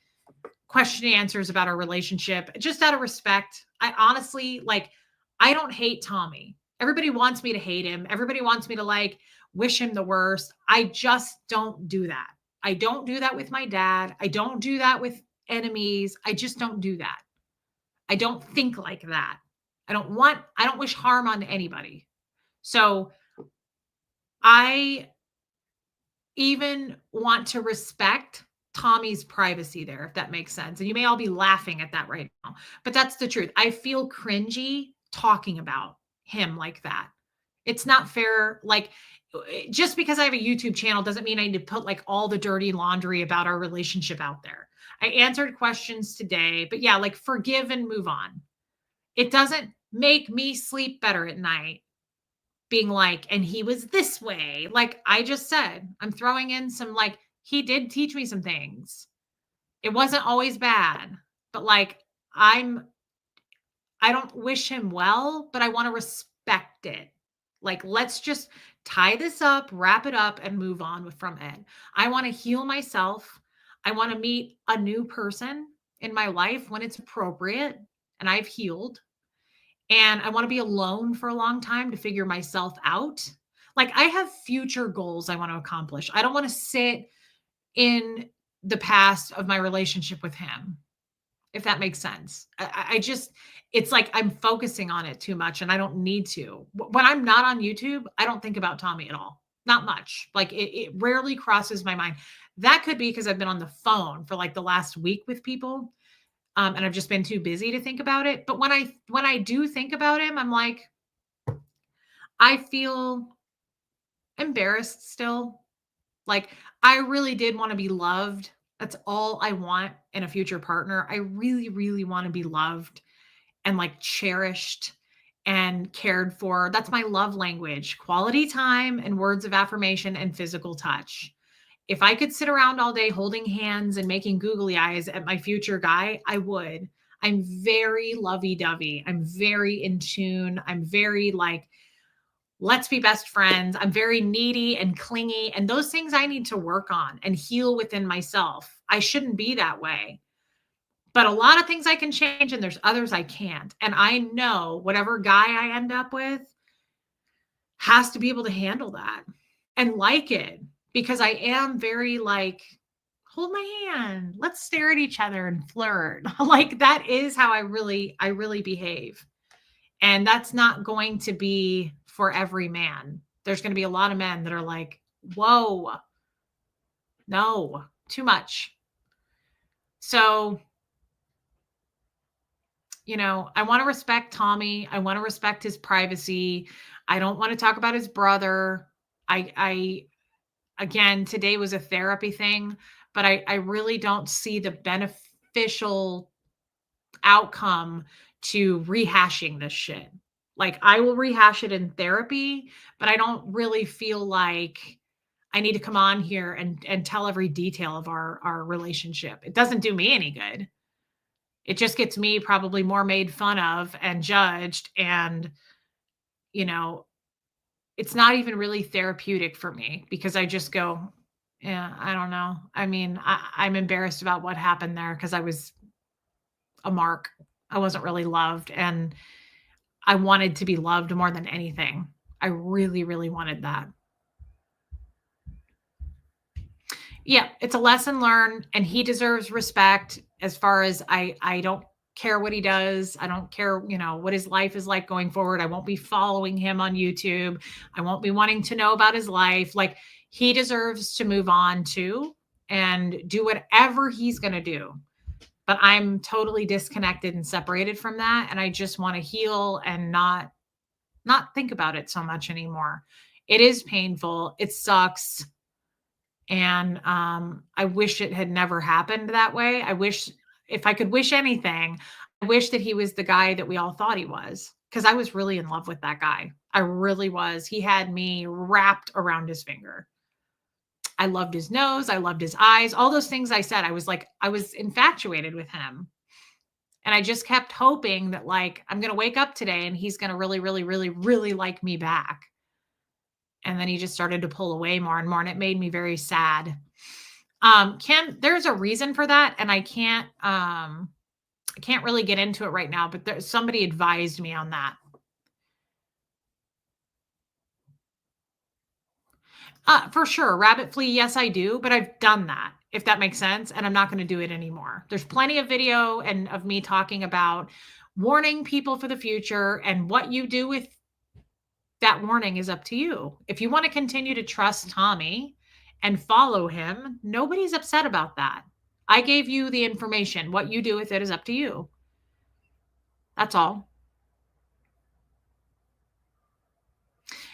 question and answers about our relationship, just out of respect. I honestly, like, I don't hate Tommy. Everybody wants me to hate him. Everybody wants me to like wish him the worst. I just don't do that. I don't do that with my dad. I don't do that with enemies. I just don't do that. I don't think like that. I don't wish harm on anybody. So I even want to respect Tommy's privacy there, if that makes sense. And you may all be laughing at that right now, but that's the truth. I feel cringy talking about him like that. It's not fair. Like, just because I have a YouTube channel doesn't mean I need to put like all the dirty laundry about our relationship out there. I answered questions today, but yeah, like forgive and move on. It doesn't make me sleep better at night being like, and he was this way. Like I just said, I'm throwing in some, like, he did teach me some things. It wasn't always bad, but like, I don't wish him well, but I want to respect it. Like, let's just tie this up, wrap it up, and move on from it. I want to heal myself. I want to meet a new person in my life when it's appropriate and I've healed. And I want to be alone for a long time to figure myself out. Like I have future goals I want to accomplish. I don't want to sit in the past of my relationship with him, if that makes sense. I just, it's like I'm focusing on it too much and I don't need to. When I'm not on YouTube, I don't think about Tommy at all. Not much. Like it rarely crosses my mind. That could be because I've been on the phone for like the last week with people. And I've just been too busy to think about it. But when I do think about him, I'm like, I feel embarrassed still. Like I really did want to be loved. That's all I want in a future partner. I really, really want to be loved and like cherished and cared for. That's my love language: quality time and words of affirmation and physical touch. If I could sit around all day holding hands and making googly eyes at my future guy, I would. I'm very lovey-dovey. I'm very in tune. I'm very like, let's be best friends. I'm very needy and clingy. And those things I need to work on and heal within myself. I shouldn't be that way. But a lot of things I can change and there's others I can't. And I know whatever guy I end up with has to be able to handle that and like it. Because I am very like, hold my hand, let's stare at each other and flirt. Like that is how I really behave. And that's not going to be for every man. There's going to be a lot of men that are like, whoa, no, too much. So, you know, I want to respect Tommy. I want to respect his privacy. I don't want to talk about his brother. Again, today was a therapy thing, but I really don't see the beneficial outcome to rehashing this shit. Like, I will rehash it in therapy, but I don't really feel like I need to come on here and tell every detail of our relationship. It doesn't do me any good. It just gets me probably more made fun of and judged. And, you know, it's not even really therapeutic for me because I just go, yeah, I don't know. I mean, I'm embarrassed about what happened there because I was a mark. I wasn't really loved. And I wanted to be loved more than anything. I really, really wanted that. Yeah, it's a lesson learned, and he deserves respect as far as I don't care what he does. I don't care, you know, what his life is like going forward. I won't be following him on YouTube. I won't be wanting to know about his life. Like, he deserves to move on too and do whatever he's going to do. But I'm totally disconnected and separated from that. And I just want to heal and not think about it so much anymore. It is painful. It sucks. And I wish it had never happened that way. I wish, if I could wish anything, I wish that he was the guy that we all thought he was, because I was really in love with that guy. I really was. He had me wrapped around his finger. I loved his nose. I loved his eyes. All those things I said. I was infatuated with him. And I just kept hoping that, like, I'm going to wake up today and he's going to really, really, really, really like me back. And then he just started to pull away more and more. And it made me very sad. Kim, there's a reason for that. And I can't really get into it right now, but somebody advised me on that. For sure. Rabbit flee. Yes, I do. But I've done that, if that makes sense. And I'm not going to do it anymore. There's plenty of video and of me talking about warning people for the future, and what you do with that warning is up to you. If you want to continue to trust Tommy and follow him, nobody's upset about that. I gave you the information. What you do with it is up to you. That's all.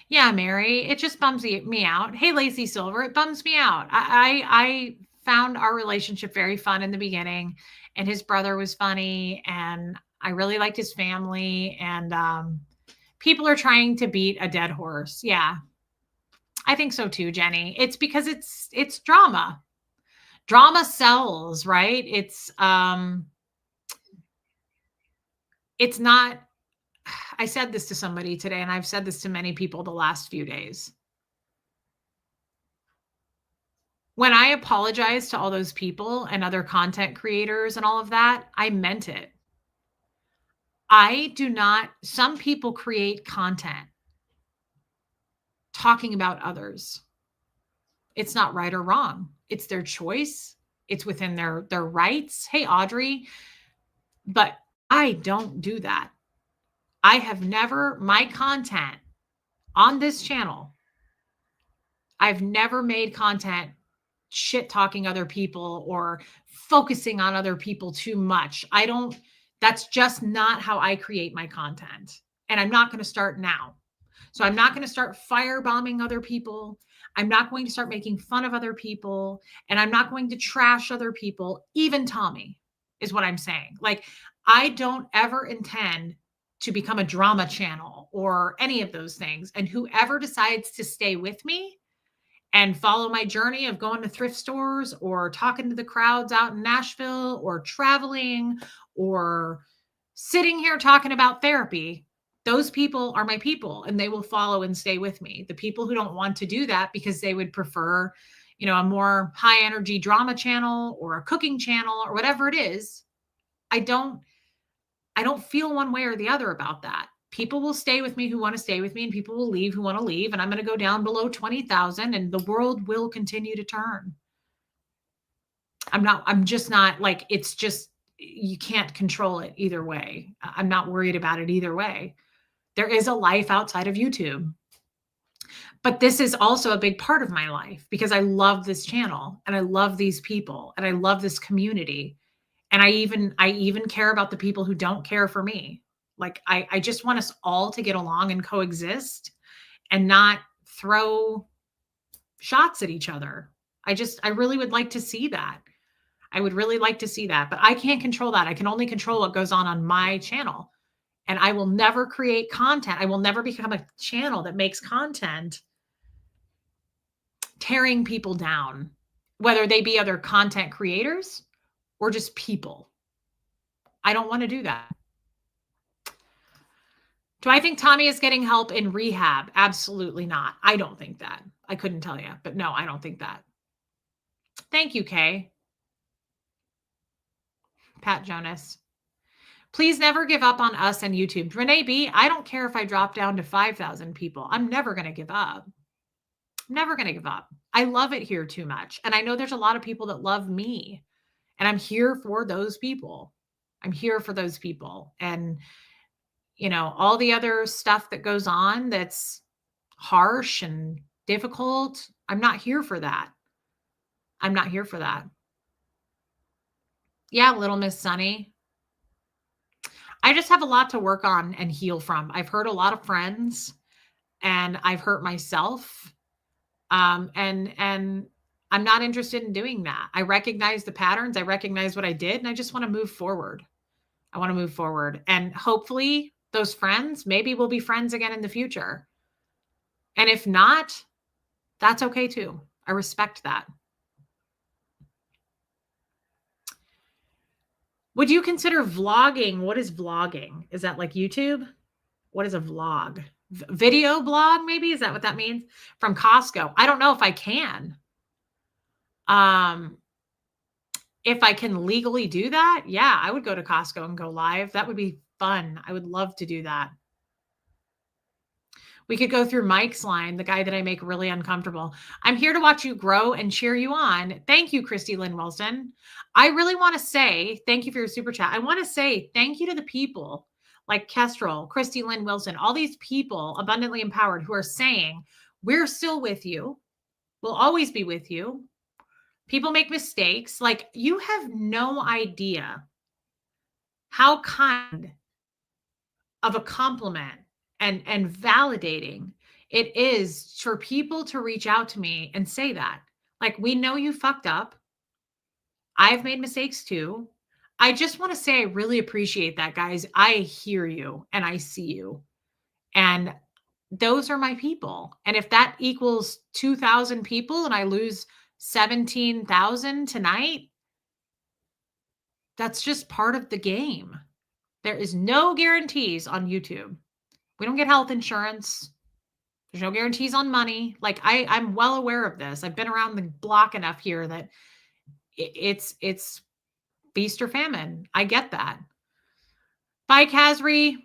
Yeah, Mary, it just bums me out. Hey, Lacey Silver, it bums me out. I found our relationship very fun in the beginning, and his brother was funny, and I really liked his family, and people are trying to beat a dead horse. Yeah, I think so too, Jenny. It's because it's drama. Drama sells, right? It's not. I said this to somebody today, and I've said this to many people the last few days. When I apologized to all those people and other content creators and all of that, I meant it. Some people create content talking about others. It's not right or wrong. It's their choice. It's within their rights. Hey, Audrey. But I don't do that. I have never, my content on this channel, I've never made content shit talking other people or focusing on other people too much. That's just not how I create my content. And I'm not going to start now. So I'm not going to start firebombing other people. I'm not going to start making fun of other people. And I'm not going to trash other people, even Tommy, is what I'm saying. Like, I don't ever intend to become a drama channel or any of those things. And whoever decides to stay with me and follow my journey of going to thrift stores or talking to the crowds out in Nashville or traveling or sitting here talking about therapy, those people are my people, and they will follow and stay with me. The people who don't want to do that because they would prefer, you know, a more high energy drama channel or a cooking channel or whatever it is, I don't feel one way or the other about that. People will stay with me who want to stay with me, and people will leave who want to leave. And I'm going to go down below 20,000, and the world will continue to turn. I'm just not like, it's just, you can't control it either way. I'm not worried about it either way. There is a life outside of YouTube. But this is also a big part of my life because I love this channel and I love these people and I love this community. And I even care about the people who don't care for me. Like I just want us all to get along and coexist and not throw shots at each other. I really would like to see that. I would really like to see that, but I can't control that. I can only control what goes on my channel. And I will never create content. I will never become a channel that makes content tearing people down, whether they be other content creators or just people. I don't want to do that. Do I think Tommy is getting help in rehab? Absolutely not. I don't think that. I couldn't tell you, but no, I don't think that. Thank you, Kay. Pat Jonas. Please never give up on us and YouTube. Renee B, I don't care if I drop down to 5,000 people. I'm never going to give up. I'm never going to give up. I love it here too much. And I know there's a lot of people that love me. And I'm here for those people. I'm here for those people. And, you know, all the other stuff that goes on that's harsh and difficult, I'm not here for that. I'm not here for that. Yeah, Little Miss Sunny. I just have a lot to work on and heal from. I've hurt a lot of friends and I've hurt myself. And I'm not interested in doing that. I recognize the patterns. I recognize what I did and I just want to move forward. I want to move forward and hopefully those friends, maybe we'll be friends again in the future. And if not, that's okay too. I respect that. Would you consider vlogging? What is vlogging? Is that like YouTube? What is a vlog? Video blog, maybe? Is that what that means? From Costco. I don't know if I can. If I can legally do that, yeah, I would go to Costco and go live. That would be fun. I would love to do that. We could go through Mike's line, the guy that I make really uncomfortable. I'm here to watch you grow and cheer you on. Thank you, Christy Lynn Wilson. I really want to say thank you for your super chat. I want to say thank you to the people like Kestrel, Christy Lynn Wilson, all these people abundantly empowered who are saying, we're still with you. We'll always be with you. People make mistakes. Like, you have no idea how kind of a compliment and validating it is for people to reach out to me and say that. Like, we know you fucked up. I've made mistakes too. I just want to say I really appreciate that, guys. I hear you and I see you. And those are my people. And if that equals 2,000 people and I lose 17,000 tonight, that's just part of the game. There is no guarantees on YouTube. We don't get health insurance. There's no guarantees on money. Like, I'm well aware of this. I've been around the block enough here that it's feast or famine. I get that. Bye, Kazri.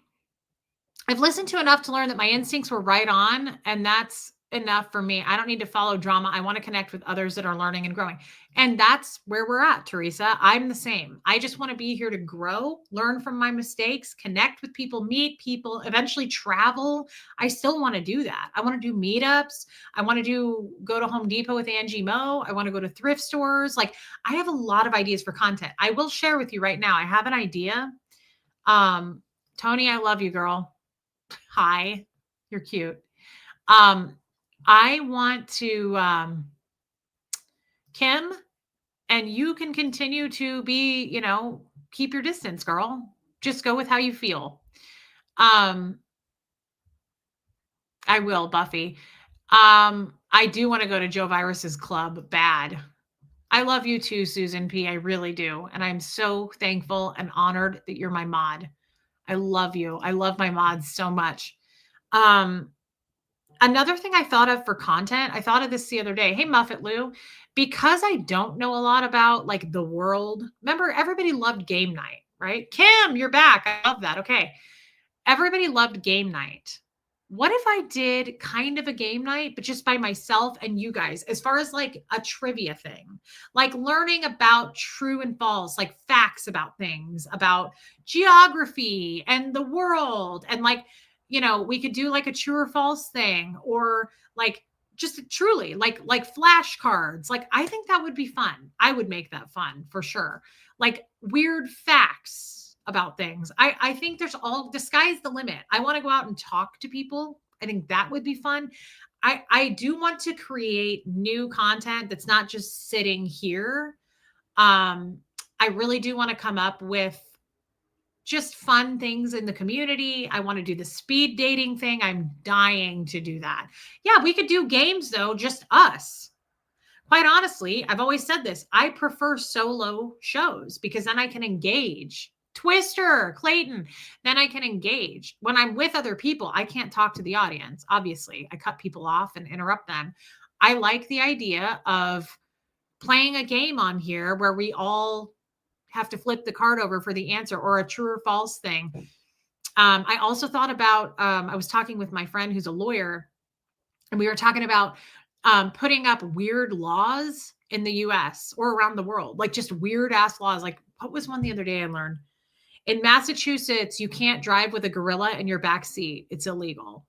I've listened to enough to learn that my instincts were right on, and that's enough for me. I don't need to follow drama. I want to connect with others that are learning and growing. And that's where we're at, Teresa. I'm the same. I just want to be here to grow, learn from my mistakes, connect with people, meet people, eventually travel. I still want to do that. I want to do meetups. I want to go to Home Depot with Angie Mo. I want to go to thrift stores. Like, I have a lot of ideas for content. I will share with you right now. I have an idea. Tony, I love you, girl. Hi, you're cute. I want to, Kim, and you can continue to be, keep your distance, girl. Just go with how you feel. I will, Buffy. I do want to go to Joe Virus's club bad. I love you too, Susan P. I really do. And I'm so thankful and honored that you're my mod. I love you. I love my mods so much. Another thing I thought of for content, I thought of this the other day. Hey, Muffet Lou, because I don't know a lot about like the world. Remember, everybody loved game night, right? Kim, you're back. I love that. Okay. Everybody loved game night. What if I did kind of a game night, but just by myself and you guys, as far as like a trivia thing, like learning about true and false, like facts about things, about geography and the world, and like we could do like a true or false thing, or like just truly like flashcards. Like, I think that would be fun. I would make that fun for sure. Like weird facts about things. I think there's all, the sky's the limit. I want to go out and talk to people. I think that would be fun. I do want to create new content that's not just sitting here. I really do want to come up with just fun things in the community. I want to do the speed dating thing. I'm dying to do that. Yeah, we could do games though, just us. Quite honestly, I've always said this. I prefer solo shows because then I can engage. Twister, Clayton, then I can engage. When I'm with other people, I can't talk to the audience. Obviously, I cut people off and interrupt them. I like the idea of playing a game on here where we all have to flip the card over for the answer, or a true or false thing. I also thought about, I was talking with my friend who's a lawyer, and we were talking about putting up weird laws in the US or around the world, like just weird ass laws. Like, what was one the other day I learned? In Massachusetts, you can't drive with a gorilla in your back seat. It's illegal.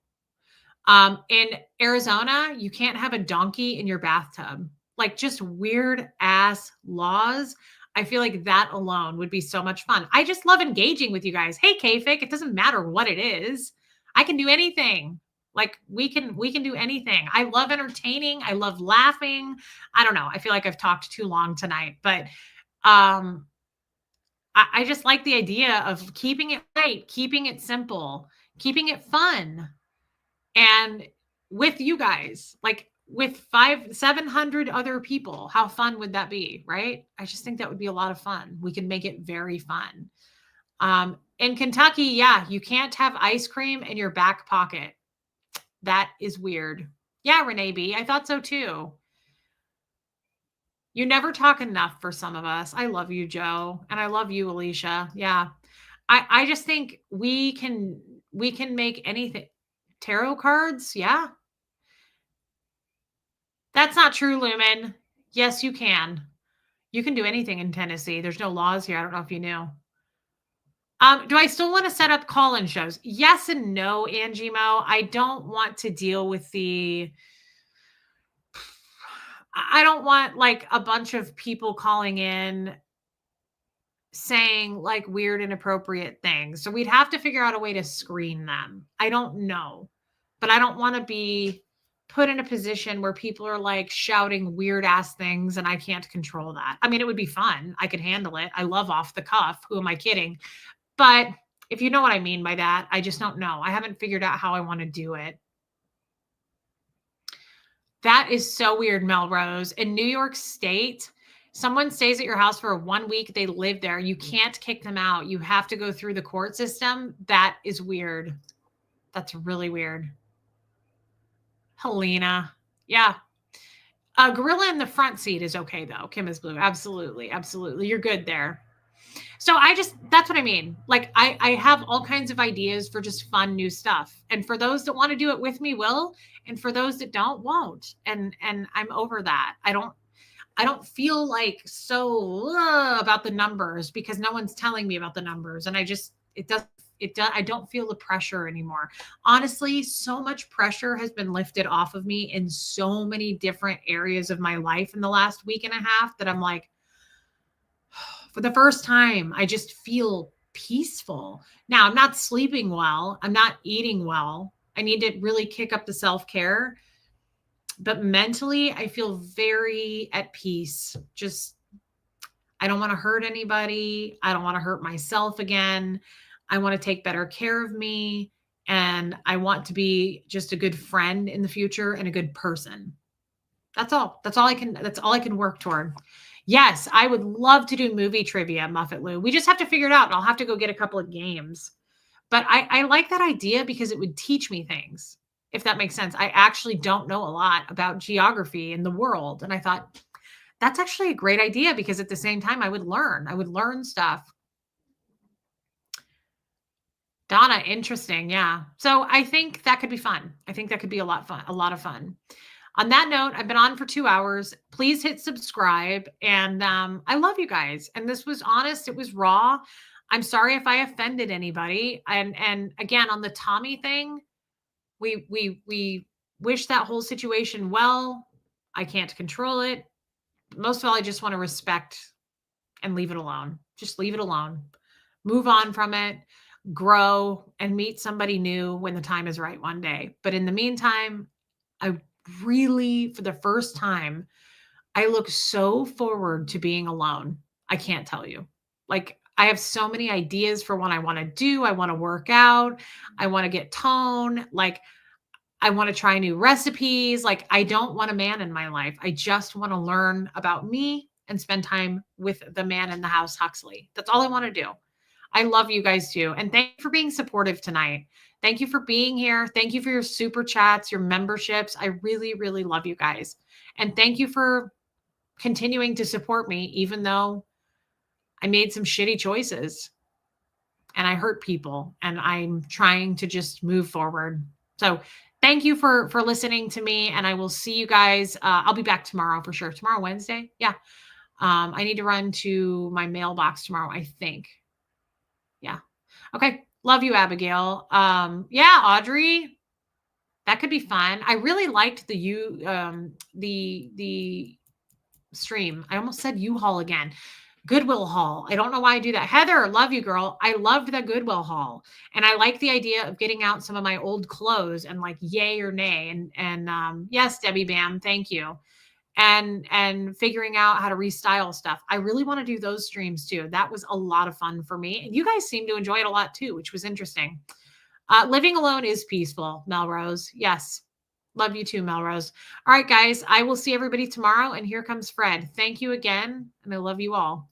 In Arizona, you can't have a donkey in your bathtub. Like, just weird ass laws. I feel like that alone would be so much fun. I just love engaging with you guys. Hey, Kafik, it doesn't matter what it is. I can do anything. Like, we can do anything. I love entertaining. I love laughing. I don't know. I feel like I've talked too long tonight, but I just like the idea of keeping it light, keeping it simple, keeping it fun. And with you guys, like with 700 other people, how fun would that be? Right? I just think that would be a lot of fun. We can make it very fun. In Kentucky, yeah, you can't have ice cream in your back pocket. That is weird. Yeah, Renee B. I thought so too. You never talk enough for some of us. I love you, Joe. And I love you, Alicia. Yeah. I just think we can make anything. Tarot cards. Yeah. That's not true, Lumen. Yes, you can. You can do anything in Tennessee. There's no laws here. I don't know if you knew. Do I still want to set up call-in shows? Yes and no, Angie Mo. I don't want to deal with I don't want like a bunch of people calling in saying like weird, inappropriate things. So we'd have to figure out a way to screen them. I don't know, but I don't want to be put in a position where people are like shouting weird ass things and I can't control that. I mean, it would be fun. I could handle it. I love off the cuff. Who am I kidding? But if you know what I mean by that, I just don't know. I haven't figured out how I want to do it. That is so weird, Melrose. In New York State, someone stays at your house for 1 week. They live there. You can't kick them out. You have to go through the court system. That is weird. That's really weird. Helena. Yeah. A gorilla in the front seat is okay, though. Kim is blue. Absolutely. Absolutely. You're good there. So that's what I mean. Like, I have all kinds of ideas for just fun, new stuff. And for those that want to do it with me, will. And for those that don't, won't. And I'm over that. I don't feel like so about the numbers because no one's telling me about the numbers. And I don't feel the pressure anymore. Honestly, so much pressure has been lifted off of me in so many different areas of my life in the last week and a half that I'm like, for the first time, I just feel peaceful. Now, I'm not sleeping well. I'm not eating well. I need to really kick up the self-care. But mentally, I feel very at peace. Just, I don't want to hurt anybody. I don't want to hurt myself again. I want to take better care of me. And I want to be just a good friend in the future and a good person. That's all. That's all I can work toward. Yes, I would love to do movie trivia, Muffet Lou. We just have to figure it out. And I'll have to go get a couple of games. But I like that idea because it would teach me things, if that makes sense. I actually don't know a lot about geography in the world. And I thought, that's actually a great idea because at the same time, I would learn stuff. Donna, interesting. Yeah. So I think that could be fun. I think that could be a lot of fun. On that note, I've been on for 2 hours. Please hit subscribe. And I love you guys. And this was honest. It was raw. I'm sorry if I offended anybody. And again, on the Tommy thing, we wish that whole situation well. I can't control it. Most of all, I just want to respect and leave it alone. Just leave it alone. Move on from it, grow, and meet somebody new when the time is right one day. But in the meantime, I really, for the first time, I look so forward to being alone. I can't tell you. Like, I have so many ideas for what I want to do. I want to work out. I want to get tone. Like, I want to try new recipes. Like, I don't want a man in my life. I just want to learn about me and spend time with the man in the house, Huxley. That's all I want to do. I love you guys too. And thank you for being supportive tonight. Thank you for being here. Thank you for your super chats, your memberships. I really, really love you guys. And thank you for continuing to support me, even though I made some shitty choices and I hurt people, and I'm trying to just move forward. So thank you for listening to me, and I will see you guys. I'll be back tomorrow for sure. Tomorrow, Wednesday. Yeah. I need to run to my mailbox tomorrow, I think. Yeah. Okay. Love you, Abigail. Yeah, Audrey, that could be fun. I really liked the stream. I almost said U-Haul again. Goodwill haul. I don't know why I do that. Heather, love you, girl. I loved the Goodwill haul. And I like the idea of getting out some of my old clothes and like yay or nay. And yes, Debbie Bam, thank you. And figuring out how to restyle stuff. I really want to do those streams too. That was a lot of fun for me. And you guys seem to enjoy it a lot too, which was interesting. Living alone is peaceful, Melrose. Yes. Love you too, Melrose. All right, guys, I will see everybody tomorrow. And here comes Fred. Thank you again. And I love you all.